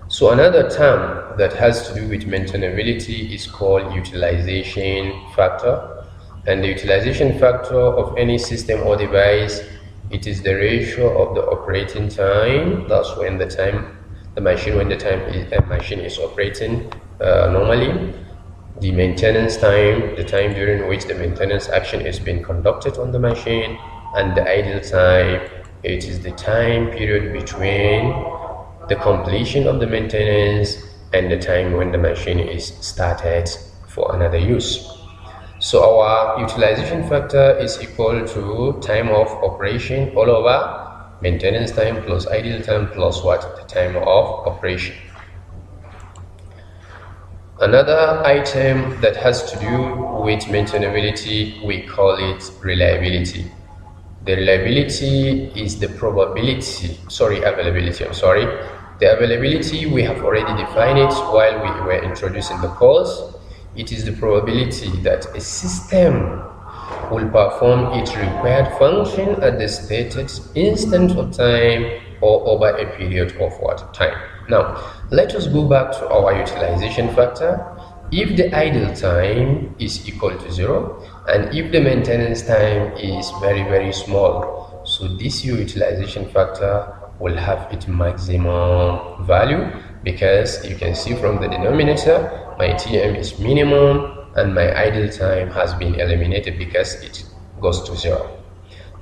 S1: So another term that has to do with maintainability is called utilization factor. And the utilization factor of any system or device, it is the ratio of the operating time, that's when the machine is operating normally, the maintenance time, the time during which the maintenance action is being conducted on the machine, and the idle time, it is the time period between the completion of the maintenance and the time when the machine is started for another use. So our utilization factor is equal to time of operation all over maintenance time plus idle time plus what? The time of operation. Another item that has to do with maintainability, we call it reliability. The reliability is the availability. The availability, we have already defined it while we were introducing the course. It is the probability that a system will perform its required function at the stated instant of time or over a period of what time. Now, let us go back to our utilization factor. If the idle time is equal to 0, and if the maintenance time is very, very small, so this utilization factor will have its maximum value, because you can see from the denominator, my Tm is minimum and my idle time has been eliminated because it goes to 0.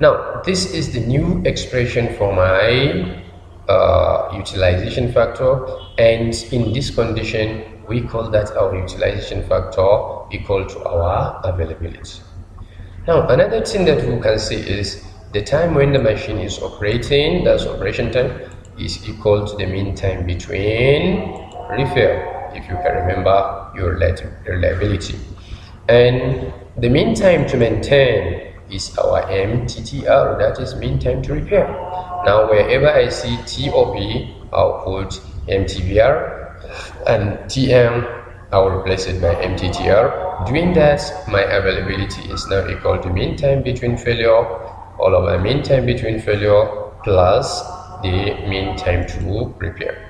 S1: Now, this is the new expression for my utilization factor, and in this condition we call that our utilization factor equal to our availability. Now, another thing that we can see is the time when the machine is operating, that's operation time, is equal to the mean time between repair, if you can remember your reliability. And the mean time to maintain is our MTTR, that is mean time to repair. Now wherever I see TOP, I'll put MTBR, and TM, I will replace it by MTTR. Doing that, my availability is now equal to mean time between failure, all over mean time between failure plus the mean time to repair.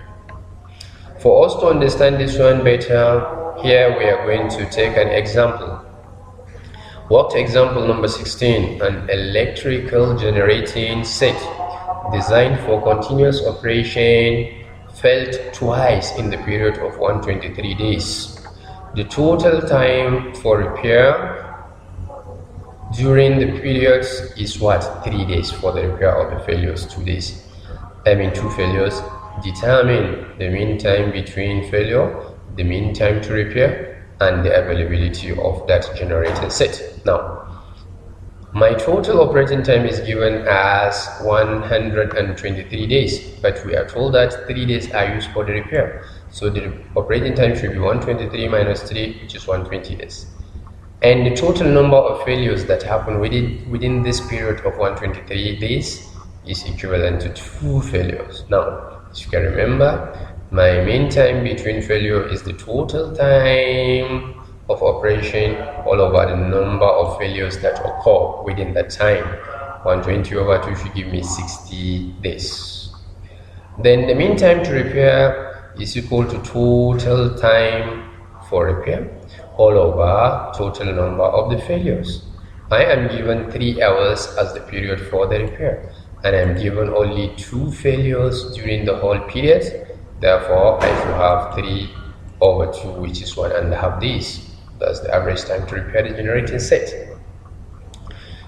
S1: For us to understand this one better, here we are going to take an example. Worked example number 16, an electrical generating set designed for continuous operation failed twice in the period of 123 days. The total time for repair during the periods is what? 3 days for the repair of the failures, 2 days. 2 failures. Determine the mean time between failure, the mean time to repair, and the availability of that generated set. Now, my total operating time is given as 123 days, but we are told that 3 days are used for the repair. So the operating time should be 123 minus 3, which is 120 days. And the total number of failures that happen within this period of 123 days is equivalent to 2 failures. Now, as you can remember, my mean time between failure is the total time of operation all over the number of failures that occur within that time. 120 over 2 should give me 60 days. Then the mean time to repair is equal to total time for repair all over total number of the failures. I am given 3 hours as the period for the repair, and I am given only 2 failures during the whole period. Therefore, I should have 3 over 2, which is 1.5 days. That's the average time to repair the generating set.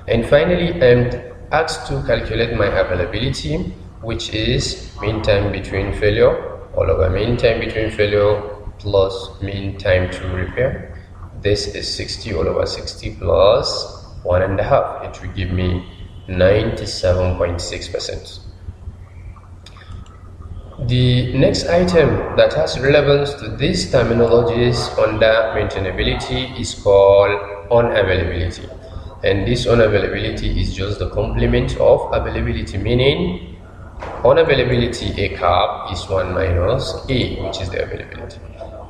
S1: And finally, I'm asked to calculate my availability, which is mean time between failure all over mean time between failure plus mean time to repair. This is 60 all over 60 plus 1.5. It will give me 97.6%. The next item that has relevance to these terminologies under maintainability is called unavailability. And this unavailability is just the complement of availability, meaning unavailability A cap is 1 minus A, which is the availability.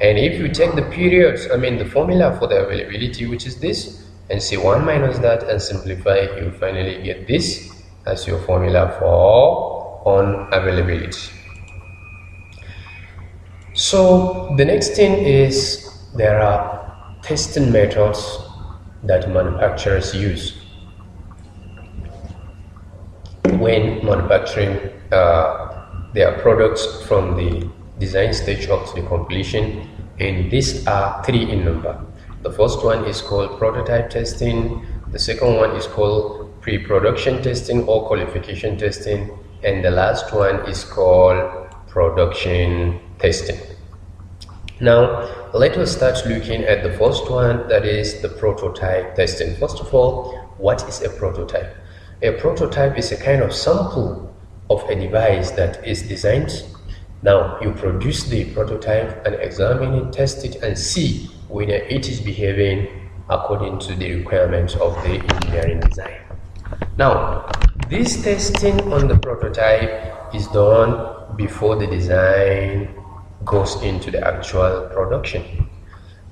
S1: And if you take the periods, the formula for the availability, which is this, and say 1 minus that and simplify, you finally get this as your formula for unavailability. So the next thing is there are testing methods that manufacturers use when manufacturing their products from the design stage up to the completion, and these are 3 in number. The first one is called prototype testing, the second one is called pre-production testing or qualification testing, and the last one is called production testing. Now, let us start looking at the first one, that is the prototype testing. First of all, what is a prototype? A prototype is a kind of sample of a device that is designed. Now, you produce the prototype and examine it, test it, and see whether it is behaving according to the requirements of the engineering design. Now, this testing on the prototype is done before the design goes into the actual production.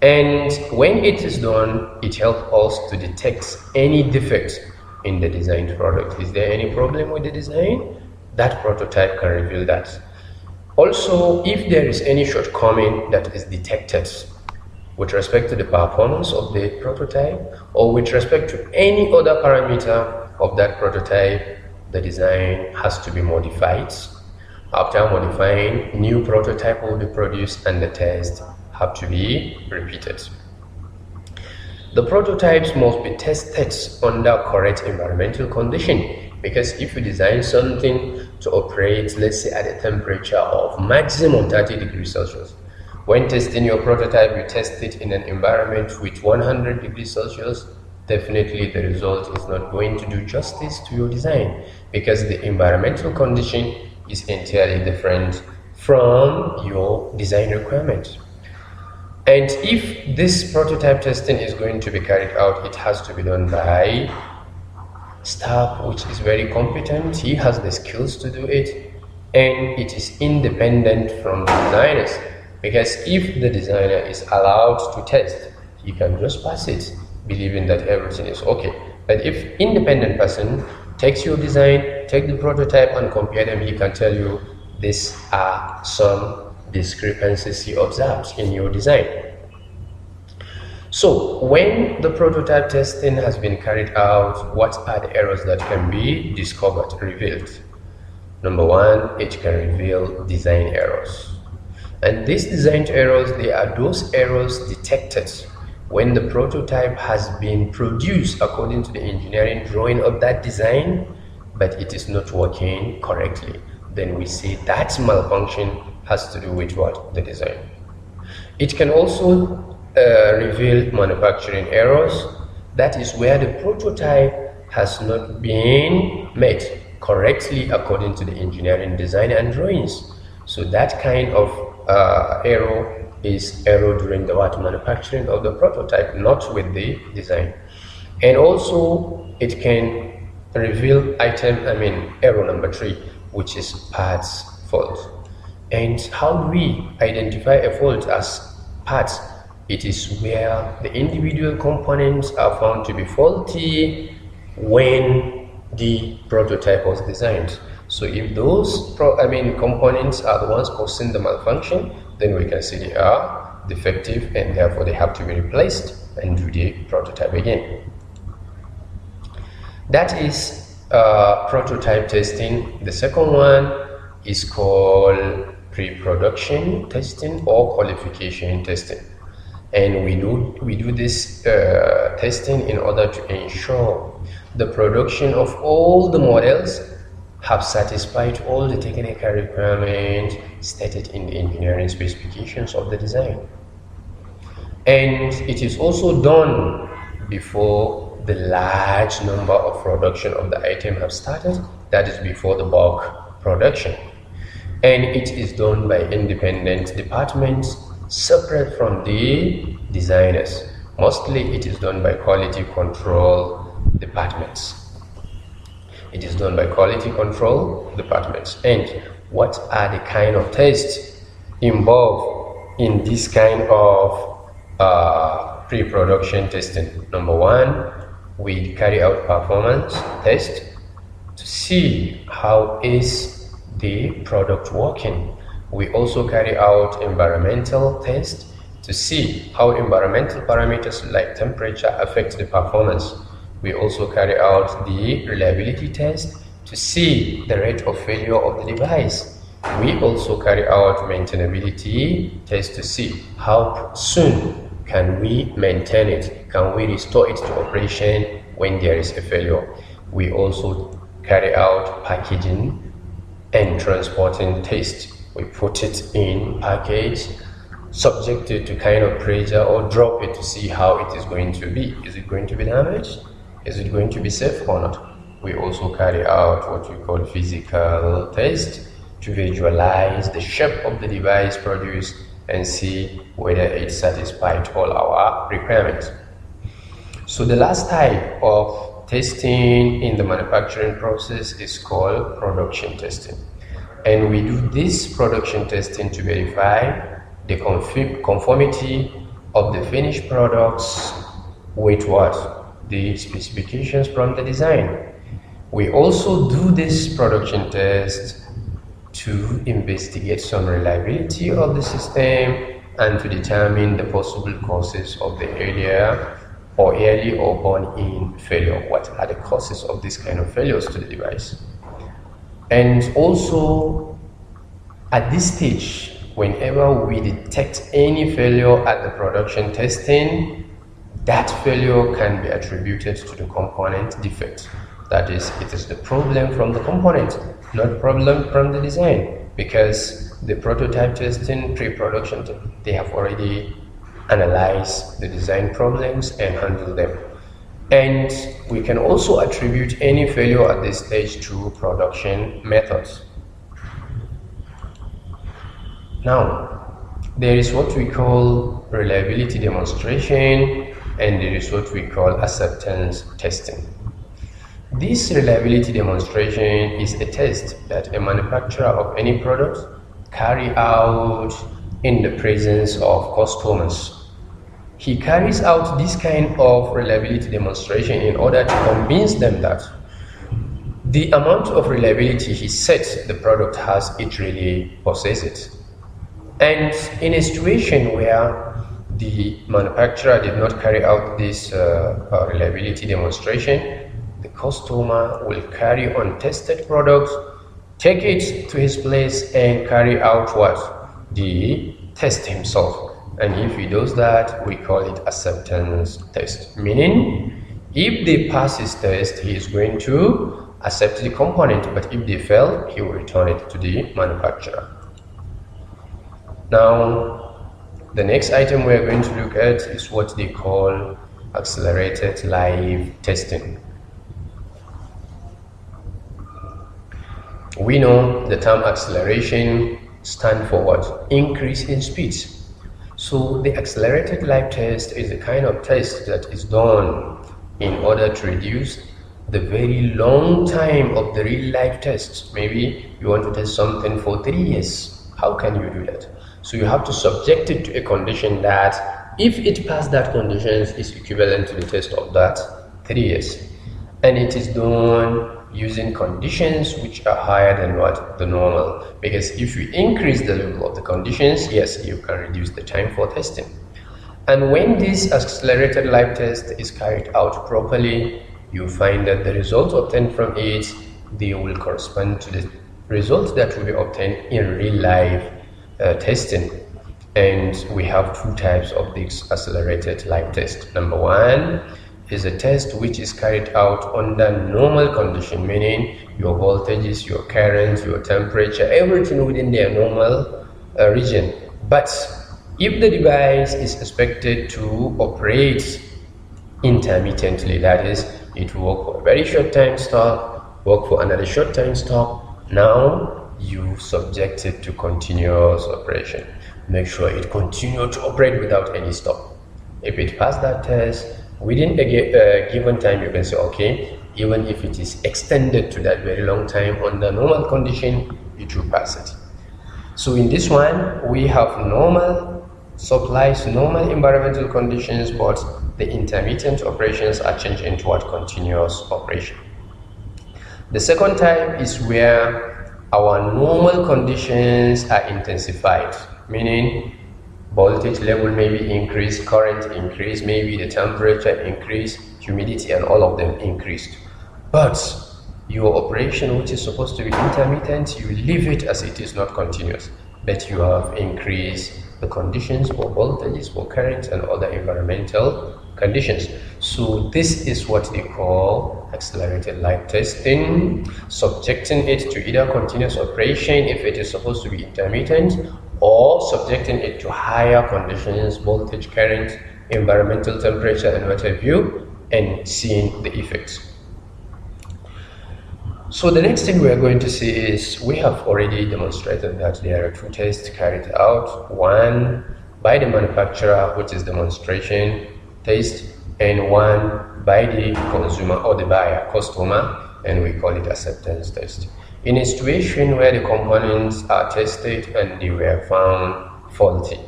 S1: And when it is done, it helps us to detect any defects in the designed product. Is there any problem with the design? That prototype can reveal that. Also, if there is any shortcoming that is detected with respect to the performance of the prototype or with respect to any other parameter of that prototype, the design has to be modified. After modifying, new prototype will be produced and the tests have to be repeated. The prototypes must be tested under correct environmental condition, because if you design something to operate, let's say at a temperature of maximum 30 degrees Celsius, when testing your prototype, you test it in an environment with 100 degrees Celsius, definitely the result is not going to do justice to your design, because the environmental condition is entirely different from your design requirement. And if this prototype testing is going to be carried out, it has to be done by staff which is very competent. He has the skills to do it, and it is independent from the designers, because if the designer is allowed to test, he can just pass it believing that everything is okay. But if independent person takes your design, take the prototype and compare them, he can tell you these are some discrepancies he observed in your design. So when the prototype testing has been carried out, what are the errors that can be discovered, revealed? Number one, it can reveal design errors. And these design errors, they are those errors detected when the prototype has been produced according to the engineering drawing of that design, but it is not working correctly. Then we say that malfunction has to do with what? The design. It can also reveal manufacturing errors. That is where the prototype has not been made correctly according to the engineering design and drawings. So that kind of error is error during the manufacturing of the prototype, not with the design. And also it can reveal error number 3, which is parts fault. And how do we identify a fault as parts? It is where the individual components are found to be faulty when the prototype was designed. So if those components are the ones causing the malfunction, then we can say they are defective and therefore they have to be replaced and do the prototype again. That is prototype testing. The second one is called pre-production testing or qualification testing. And we do this testing in order to ensure the production of all the models have satisfied all the technical requirements stated in the engineering specifications of the design. And it is also done before the large number of production of the item have started, that is before the bulk production. And it is done by independent departments separate from the designers. Mostly it is done by quality control departments. It is done by quality control departments. And what are the kind of tests involved in this kind of pre-production testing? Number one, we carry out performance test to see how is the product working. We also carry out environmental test to see how environmental parameters like temperature affect the performance. We also carry out the reliability test to see the rate of failure of the device. We also carry out maintainability test to see how soon can we maintain it, can we restore it to operation when there is a failure. We also carry out packaging and transporting test. We put it in package, subjected to kind of pressure, or drop it to see how it is going to be. Is it going to be damaged? Is it going to be safe or not? We also carry out what we call physical test to visualize the shape of the device produced and see whether it satisfied all our requirements. So the last type of testing in the manufacturing process is called production testing. And we do this production testing to verify the conformity of the finished products with what? The specifications from the design. We also do this production test to investigate some reliability of the system and to determine the possible causes of the early or born-in failure. What are the causes of this kind of failures to the device? And also, at this stage, whenever we detect any failure at the production testing, that failure can be attributed to the component defect. That is, it is the problem from the component, not problem from the design, because the prototype testing, pre-production, they have already analyzed the design problems and handled them. And we can also attribute any failure at this stage to production methods. Now, there is what we call reliability demonstration, and there is what we call acceptance testing. This reliability demonstration is a test that a manufacturer of any product carry out in the presence of customers. He carries out this kind of reliability demonstration in order to convince them that the amount of reliability he said the product has, it really possesses. And in a situation where the manufacturer did not carry out this reliability demonstration, the customer will carry untested products, take it to his place, and carry out what? The test himself. And if he does that, we call it acceptance test. Meaning, if they pass his test, he is going to accept the component, but if they fail, he will return it to the manufacturer. Now, the next item we are going to look at is what they call accelerated live testing. We know the term acceleration stands for what? Increase in speed. So the accelerated live test is a kind of test that is done in order to reduce the very long time of the real life test. Maybe you want to test something for 3 years. How can you do that? So you have to subject it to a condition that if it passed that condition is equivalent to the test of that 3 years. And it is done using conditions which are higher than what? The normal. Because if you increase the level of the conditions, yes, you can reduce the time for testing. And when this accelerated live test is carried out properly, you find that the results obtained from it, they will correspond to the results that will be obtained in real life testing. And we have two types of this accelerated live test. Number one is a test which is carried out under normal condition, meaning your voltages, your current, your temperature, everything within their normal region. But if the device is expected to operate intermittently, that is, it will work for a very short time, stop, work for another short time, stop, now you subject it to continuous operation. Make sure it continues to operate without any stop. If it passed that test, within a given time, you can say, okay, even if it is extended to that very long time under normal condition, it will pass it. So in this one, we have normal supplies, normal environmental conditions, but the intermittent operations are changed into what? Continuous operation. The second type is where our normal conditions are intensified, meaning voltage level may be increased, current increased, maybe the temperature increased, humidity and all of them increased. But your operation, which is supposed to be intermittent, you leave it as it is, not continuous. But you have increased the conditions for voltages, for current and other environmental conditions. So this is what they call accelerated live testing, subjecting it to either continuous operation if it is supposed to be intermittent, or subjecting it to higher conditions, voltage, current, environmental temperature and what have you, and seeing the effects. So the next thing we are going to see is we have already demonstrated that there are two tests carried out, one by the manufacturer, which is demonstration test, and one by the consumer or the buyer, customer, and we call it acceptance test. In a situation where the components are tested and they were found faulty,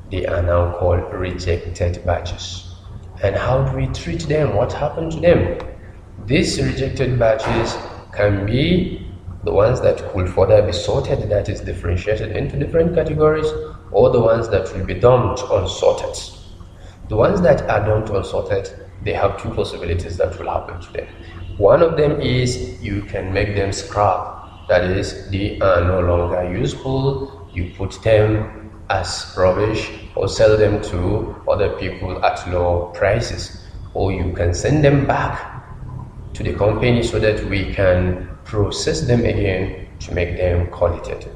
S1: they are now called rejected batches. And how do we treat them? What happened to them? These rejected batches can be the ones that could further be sorted, that is differentiated into different categories, or the ones that will be dumped unsorted. The ones that are dumped unsorted, they have two possibilities that will happen to them. One of them is you can make them scrap, that is, they are no longer useful, you put them as rubbish or sell them to other people at low prices, or you can send them back to the company so that we can process them again to make them qualitative.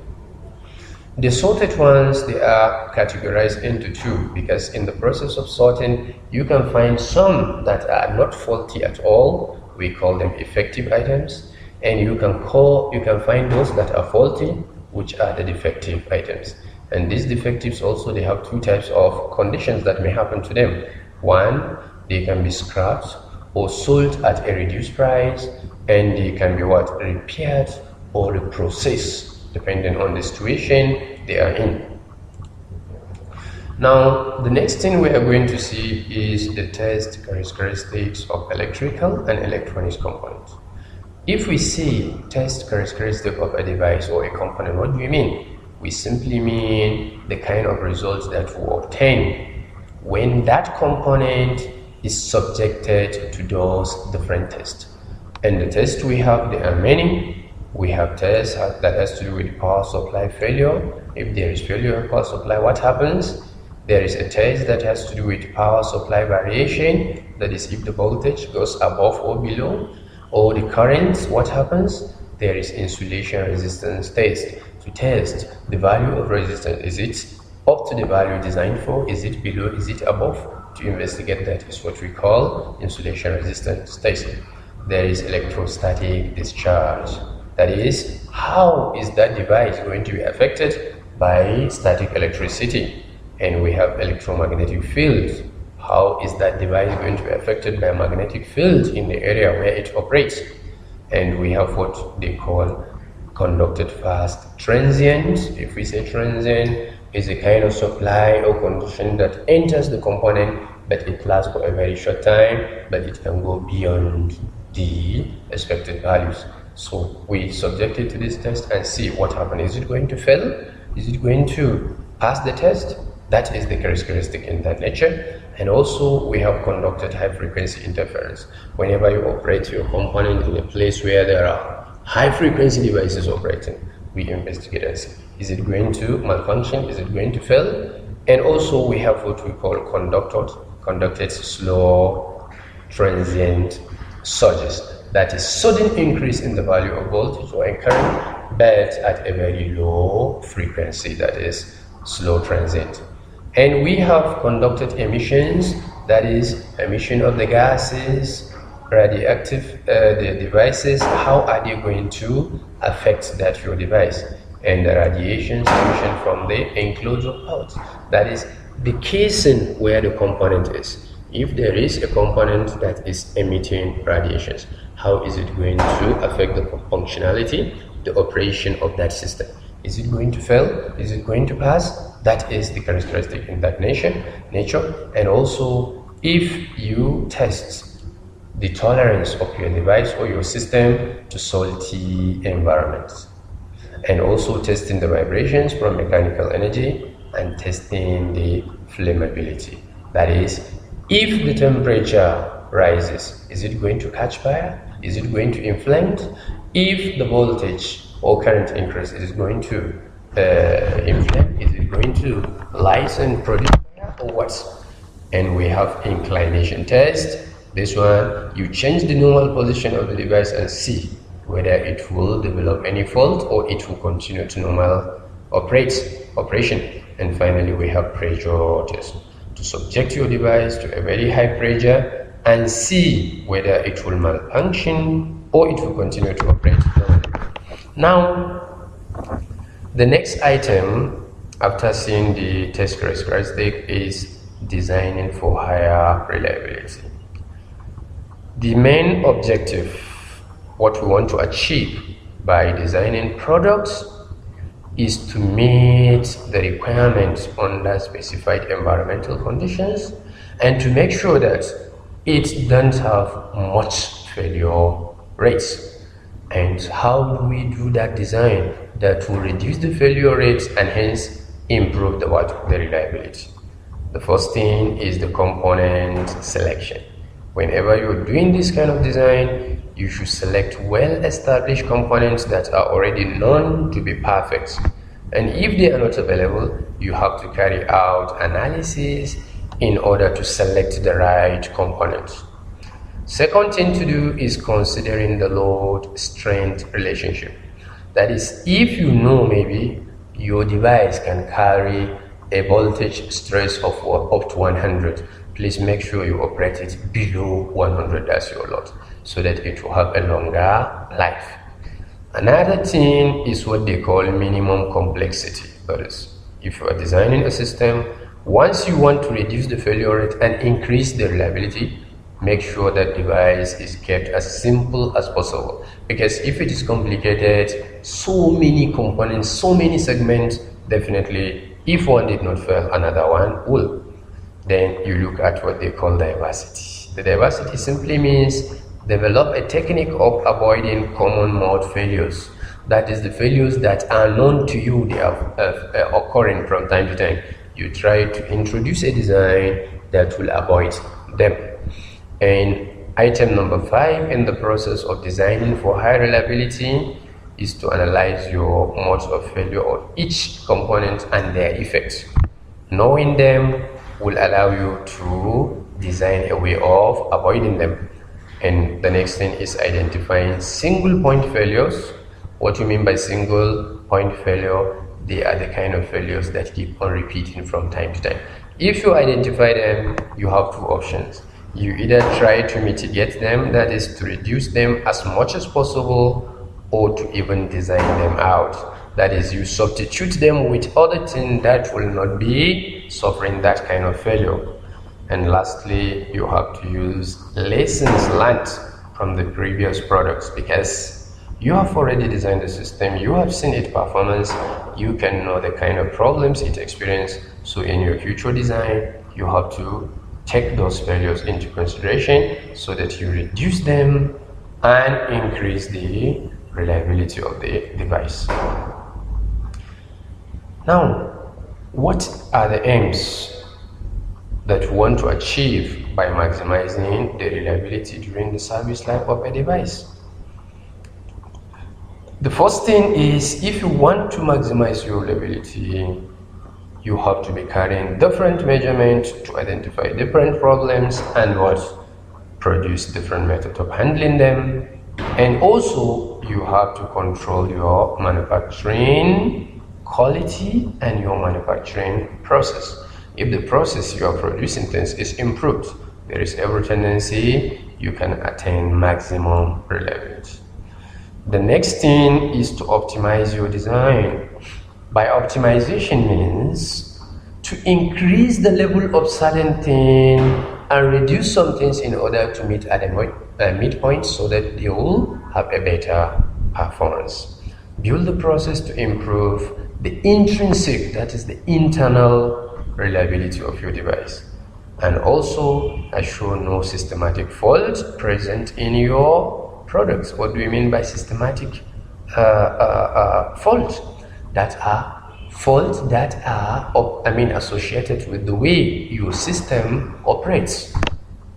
S1: The sorted ones, they are categorized into two, because in the process of sorting, you can find some that are not faulty at all. We call them effective items, and you can find those that are faulty, which are the defective items. And these defectives also, they have two types of conditions that may happen to them. One, they can be scrapped or sold at a reduced price, and they can be repaired or reprocessed, depending on the situation they are in. Now, the next thing we are going to see is the test characteristics of electrical and electronics components. If we see test characteristic of a device or a component, what do we mean? We simply mean the kind of results that we obtain when that component is subjected to those different tests. And the tests we have, there are many. We have tests that has to do with power supply failure. If there is failure of power supply, what happens? There is a test that has to do with power supply variation, that is if the voltage goes above or below, or the current, what happens? There is insulation resistance test to test the value of resistance. Is it up to the value designed for? Is it below? Is it above? To investigate that is what we call insulation resistance test. There is electrostatic discharge. That is, how is that device going to be affected by static electricity? And we have electromagnetic fields. How is that device going to be affected by magnetic fields in the area where it operates? And we have what they call conducted fast transient. If we say transient, is a kind of supply or condition that enters the component, but it lasts for a very short time, but it can go beyond the expected values. So we subject it to this test and see what happens. Is it going to fail? Is it going to pass the test? That is the characteristic in that nature. And also we have conducted high frequency interference. Whenever you operate your component in a place where there are high frequency devices operating, we investigate and see, is it going to malfunction? Is it going to fail? And also we have what we call conducted slow transient surges. That is sudden increase in the value of voltage or current, but at a very low frequency, that is slow transient. And we have conducted emissions, that is emission of the gases, radioactive the devices. How are they going to affect that your device? And the radiations emission from the enclosure out, that is the casing where the component is. If there is a component that is emitting radiations, how is it going to affect the functionality, the operation of that system? Is it going to fail? Is it going to pass? That is the characteristic in that nature. And also, if you test the tolerance of your device or your system to salty environments, and also testing the vibrations from mechanical energy and testing the flammability. That is, if the temperature rises, is it going to catch fire? Is it going to inflame? If the voltage or current increase, is it going to inflame? Is it going to light and produce fire, or what? And we have inclination test. This one, you change the normal position of the device and see whether it will develop any fault or it will continue to normal operation. And finally, we have pressure test, to subject your device to a very high pressure and see whether it will malfunction or it will continue to operate normally. Now, the next item after seeing the test characteristic is designing for higher reliability. The main objective, what we want to achieve by designing products, is to meet the requirements under specified environmental conditions and to make sure that it doesn't have much failure rates. And how do we do that design that will reduce the failure rates and hence improve the reliability? The first thing is the component selection. Whenever you're doing this kind of design, you should select well-established components that are already known to be perfect. And if they are not available, you have to carry out analysis in order to select the right components. Second thing to do is considering the load-strength relationship. That is, if you know maybe your device can carry a voltage stress of up to 100. Please make sure you operate it below 100, that's your lot, so that it will have a longer life. Another thing is what they call minimum complexity. That is, if you are designing a system, once you want to reduce the failure rate and increase the reliability, make sure that device is kept as simple as possible. Because if it is complicated, so many components, so many segments, definitely if one did not fail, another one will. Then you look at what they call diversity. The diversity simply means develop a technique of avoiding common mode failures. That is, the failures that are known to you, they are occurring from time to time. You try to introduce a design that will avoid them. And item number 5 in the process of designing for high reliability is to analyze your modes of failure on each component and their effects. Knowing them will allow you to design a way of avoiding them. And the next thing is identifying single point failures. What you mean by single point failure? They are the kind of failures that keep on repeating from time to time. If you identify them, you have 2 options. You either try to mitigate them, that is to reduce them as much as possible, or to even design them out. That is, you substitute them with other things that will not be suffering that kind of failure. And lastly, you have to use lessons learned from the previous products, because you have already designed the system, you have seen its performance, you can know the kind of problems it experiences. So in your future design, you have to take those failures into consideration so that you reduce them and increase the reliability of the device. Now, what are the aims that you want to achieve by maximizing the reliability during the service life of a device? The first thing is, if you want to maximize your reliability, you have to be carrying different measurements to identify different problems and produce different methods of handling them. And also, you have to control your manufacturing quality and your manufacturing process. If the process you are producing things is improved, there is every tendency you can attain maximum reliability. The next thing is to optimize your design. By optimization means to increase the level of certain thing and reduce some things in order to meet at a midpoint so that they will have a better performance. Build the process to improve the intrinsic, that is the internal reliability of your device. And also assure no systematic fault present in your products. What do we mean by systematic fault? That are faults that are associated with the way your system operates.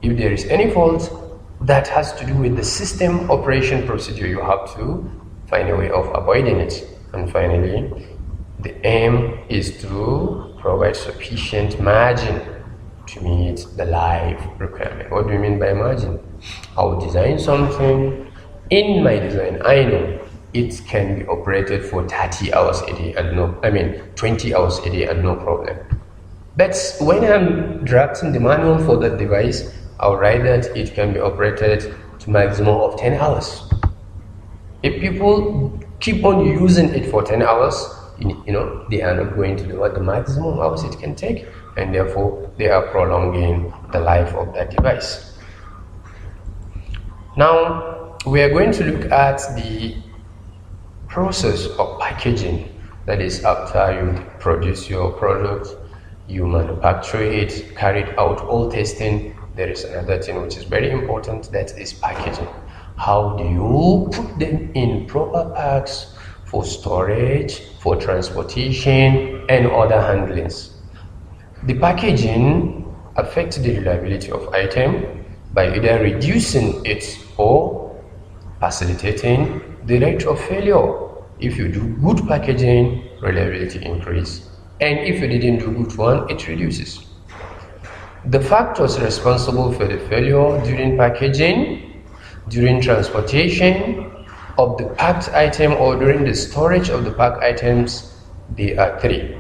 S1: If there is any fault that has to do with the system operation procedure, you have to find a way of avoiding it. And finally, the aim is to provide sufficient margin to meet the life requirement. What do we mean by margin? I will design something. In my design, I know it can be operated for 30 hours a day and 20 hours a day and no problem. But when I'm drafting the manual for that device, I'll write that it can be operated to maximum of 10 hours. If people keep on using it for 10 hours, they are not going to do what the maximum hours it can take, and therefore they are prolonging the life of that device. Now, we are going to look at the process of packaging. That is, after you produce your product, you manufacture it, carried out all testing, there is another thing which is very important, that is packaging. How do you put them in proper packs for storage, for transportation, and other handlings? The packaging affects the reliability of item by either reducing it or facilitating the rate of failure. If you do good packaging, reliability increase, and if you didn't do good one, it reduces. The factors responsible for the failure during packaging, during transportation of the packed item, or during the storage of the packed items There are three.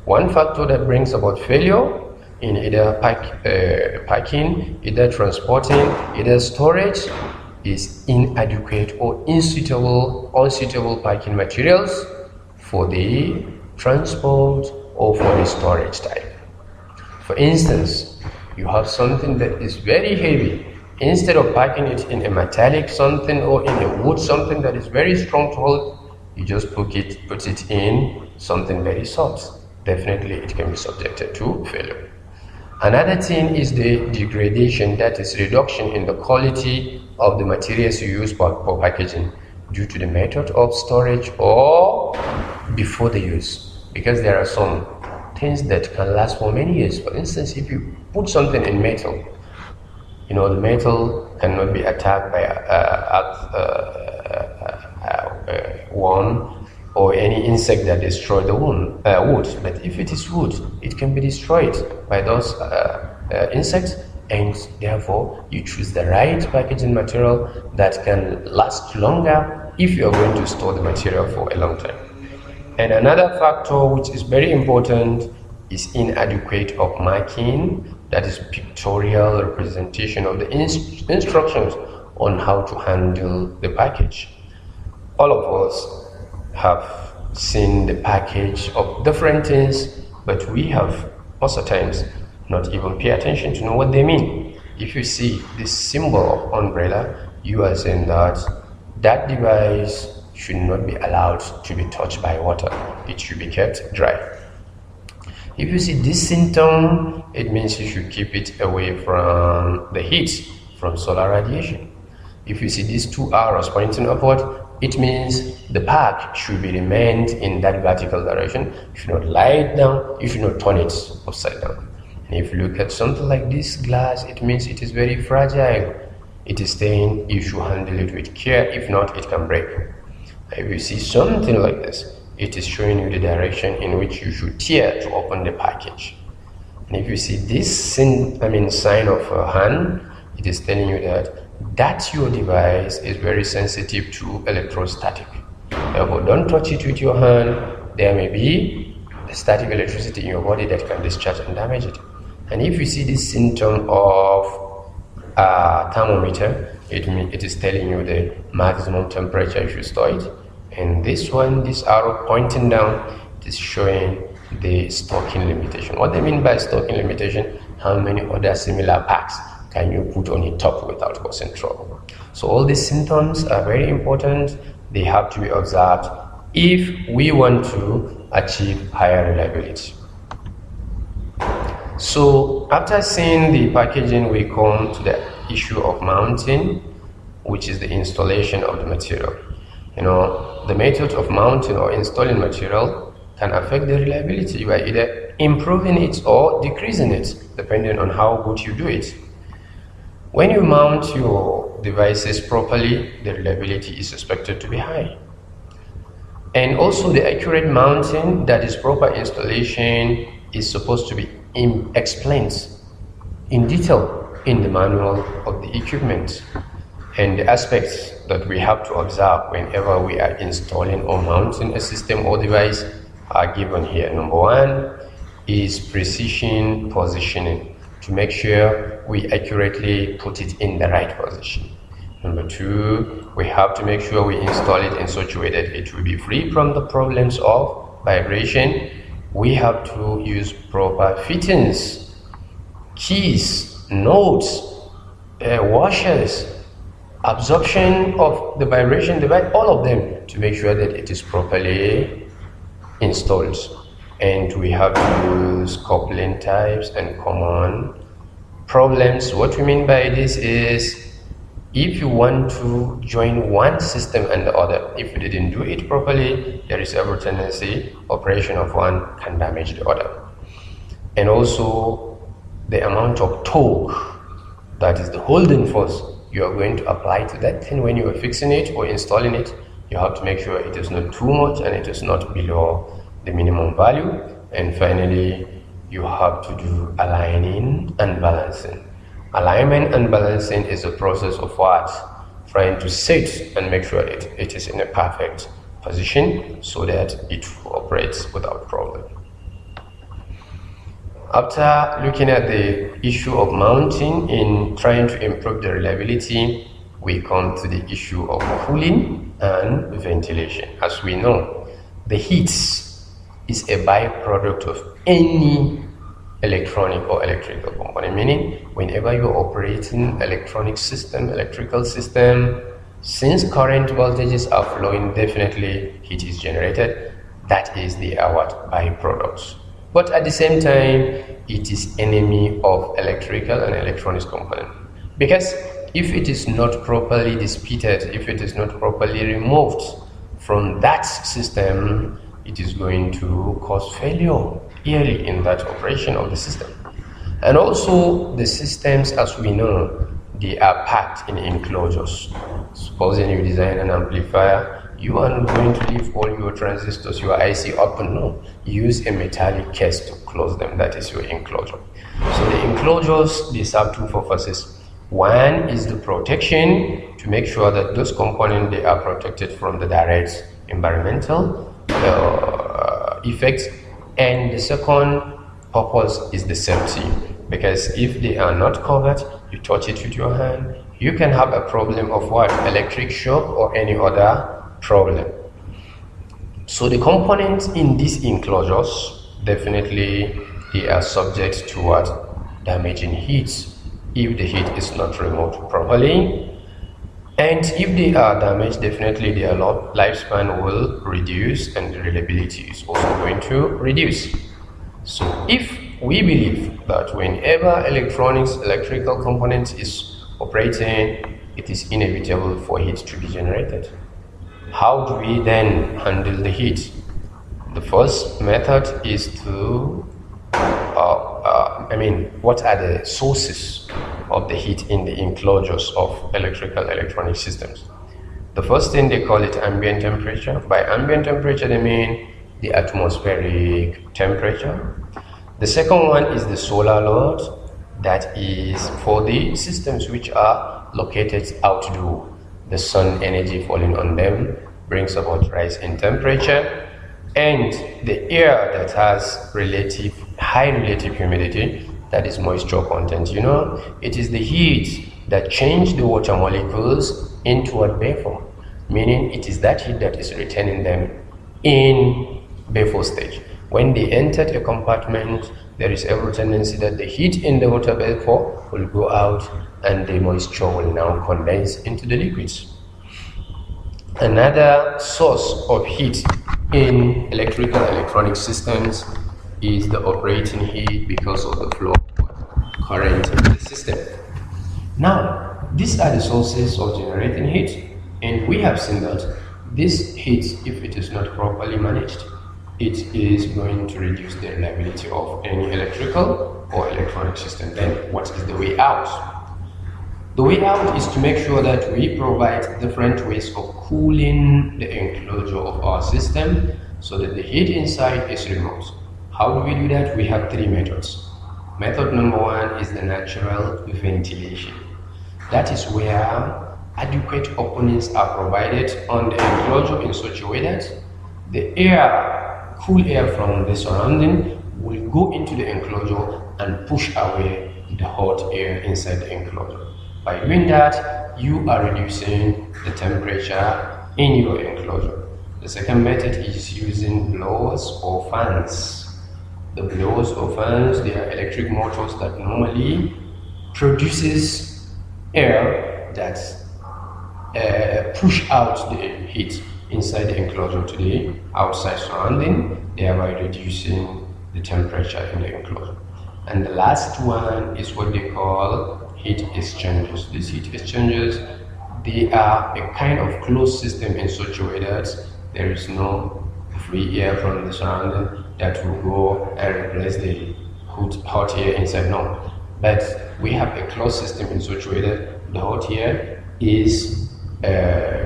S1: One factor that brings about failure in either packing, either transporting, either storage is inadequate or unsuitable packing materials for the transport or for the storage type. For instance, you have something that is very heavy. Instead of packing it in a metallic something or in a wood something that is very strong to hold, you just put it in something very soft. Definitely it can be subjected to failure. Another thing is the degradation, that is reduction in the quality of the materials you use for packaging due to the method of storage or before the use, because there are some things that can last for many years. For instance, if you put something in metal, the metal cannot be attacked by worm or any insect that destroy the wood. But if it is wood, it can be destroyed by those insects, and therefore you choose the right packaging material that can last longer if you are going to store the material for a long time. And another factor which is very important is inadequate of marking, that is pictorial representation of the instructions on how to handle the package. All of us have seen the package of different things, but we have most of the times not even pay attention to know what they mean. If you see this symbol of umbrella, you are saying that that device should not be allowed to be touched by water. It should be kept dry. If you see this symptom, it means you should keep it away from the heat, from solar radiation. If you see these two arrows pointing upward, it means the pack should be remained in that vertical direction. You should not lie it down, you should not turn it upside down. And if you look at something like this glass, it means it is very fragile. It is saying you should handle it with care, if not it can break. If you see something like this, it is showing you the direction in which you should tear to open the package. And if you see this sign of a hand, it is telling you that your device is very sensitive to electrostatic. Therefore, don't touch it with your hand. There may be static electricity in your body that can discharge and damage it. And if you see this symptom of a thermometer, it is telling you the maximum temperature you should store it. And this arrow pointing down, it is showing the stocking limitation. What they mean by stocking limitation, how many other similar packs can you put on the top without causing trouble. So all these symptoms are very important. They have to be observed if we want to achieve higher reliability. So after seeing the packaging, we come to the issue of mounting, which is the installation of the material. The method of mounting or installing material can affect the reliability by either improving it or decreasing it, depending on how good you do it. When you mount your devices properly, the reliability is expected to be high. And also the accurate mounting, that is proper installation, is supposed to be explained in detail in the manual of the equipment. And the aspects that we have to observe whenever we are installing or mounting a system or device are given here. Number one is precision positioning, to make sure we accurately put it in the right position. Number two, we have to make sure we install it in such a way that it will be free from the problems of vibration. We have to use proper fittings, keys, nodes, washers, absorption of the vibration device, all of them, to make sure that it is properly installed. And we have to use coupling types and common problems. What we mean by this is, if you want to join one system and the other, if you didn't do it properly, there is every tendency operation of one can damage the other. And also the amount of torque, that is the holding force you are going to apply to that thing when you are fixing it or installing it, you have to make sure it is not too much and it is not below the minimum value. And finally, you have to do aligning and balancing. Alignment and balancing is a process of what? Trying to set and make sure it is in a perfect position so that it operates without problem. After looking at the issue of mounting in trying to improve the reliability, we come to the issue of cooling and ventilation. As we know, the heat is a byproduct of any electronic or electrical component, meaning whenever you're operating electronic system, electrical system, since current voltages are flowing, definitely heat is generated. That is the byproducts. But at the same time, it is enemy of electrical and electronics component, because if it is not properly dissipated, if it is not properly removed from that system, it is going to cause failure early in that operation of the system. And also the systems, as we know, they are packed in enclosures. Supposing you design an amplifier, you are not going to leave all your transistors, your IC open. No, use a metallic case to close them. That is your enclosure. So the enclosures, they serve two purposes. One is the protection, to make sure that those components, they are protected from the direct environmental effects. And the second purpose is the safety, because if they are not covered, you touch it with your hand, you can have a problem of what? Electric shock or any other problem. So the components in these enclosures, definitely they are subject to what? Damaging heat if the heat is not removed properly. And if they are damaged, definitely their lifespan will reduce and the reliability is also going to reduce. So if we believe that whenever electrical components is operating, it is inevitable for heat to be generated. How do we then handle the heat? The first method is to, what are the sources of the heat in the enclosures of electronic systems? The first thing, they call it ambient temperature. By ambient temperature, they mean the atmospheric temperature. The second one is the solar load. That is for the systems which are located outdoor. The sun energy falling on them brings about rise in temperature. And the air that has high relative humidity, that is moisture content. You know, it is the heat that changes the water molecules into a vapor, meaning it is that heat that is retaining them in vapor stage. When they entered a compartment, there is every tendency that the heat in the water vapor will go out and the moisture will now condense into the liquids. Another source of heat in electronic systems is the operating heat because of the flow of current in the system. Now, these are the sources of generating heat, and we have seen that this heat, if it is not properly managed, it is going to reduce the reliability of any electrical or electronic system. Then what is the way out? The way out is to make sure that we provide different ways of cooling the enclosure of our system so that the heat inside is removed. How do we do that? We have three methods. Method number one is the natural ventilation. That is where adequate openings are provided on the enclosure in such a way that the cool air from the surrounding will go into the enclosure and push away the hot air inside the enclosure. By doing that, you are reducing the temperature in your enclosure. The second method is using blowers or fans. The blowers or fans, they are electric motors that normally produces air that push out the heat inside the enclosure to the outside surrounding, thereby reducing the temperature in the enclosure. And the last one is what they call heat exchangers. These heat exchangers, they are a kind of closed system in such a way that there is no free air from the surrounding that will go and replace the hot air inside. No, but we have a closed system in such a way that the hot air is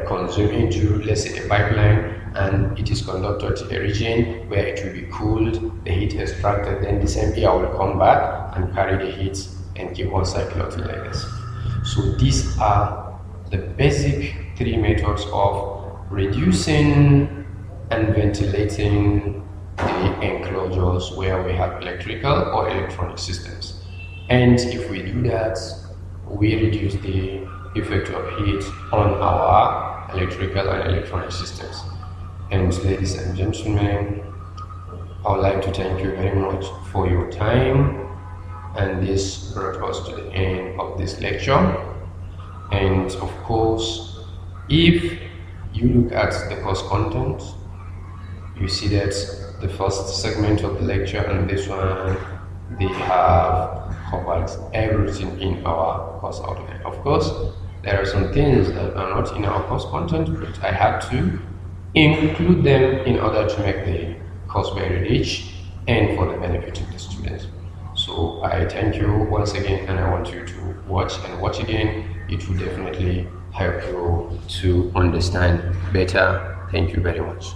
S1: consumed into, let's say, a pipeline, and it is conducted to a region where it will be cooled, the heat extracted, then the same air will come back and carry the heat and keep on circulating like this. So these are the basic three methods of reducing and ventilating the enclosures where we have electrical or electronic systems. And if we do that, we reduce the effect of heat on our electrical and electronic systems. And ladies and gentlemen, I would like to thank you very much for your time, and this brought us to the end of this lecture. And of course, if you look at the course content, you see that the first segment of the lecture and this one, they have covered everything in our course outline. Of course, there are some things that are not in our course content, but I had to include them in order to make the course very rich and for the benefit of the students. So I thank you once again, and I want you to watch and watch again. It will definitely help you to understand better. Thank you very much.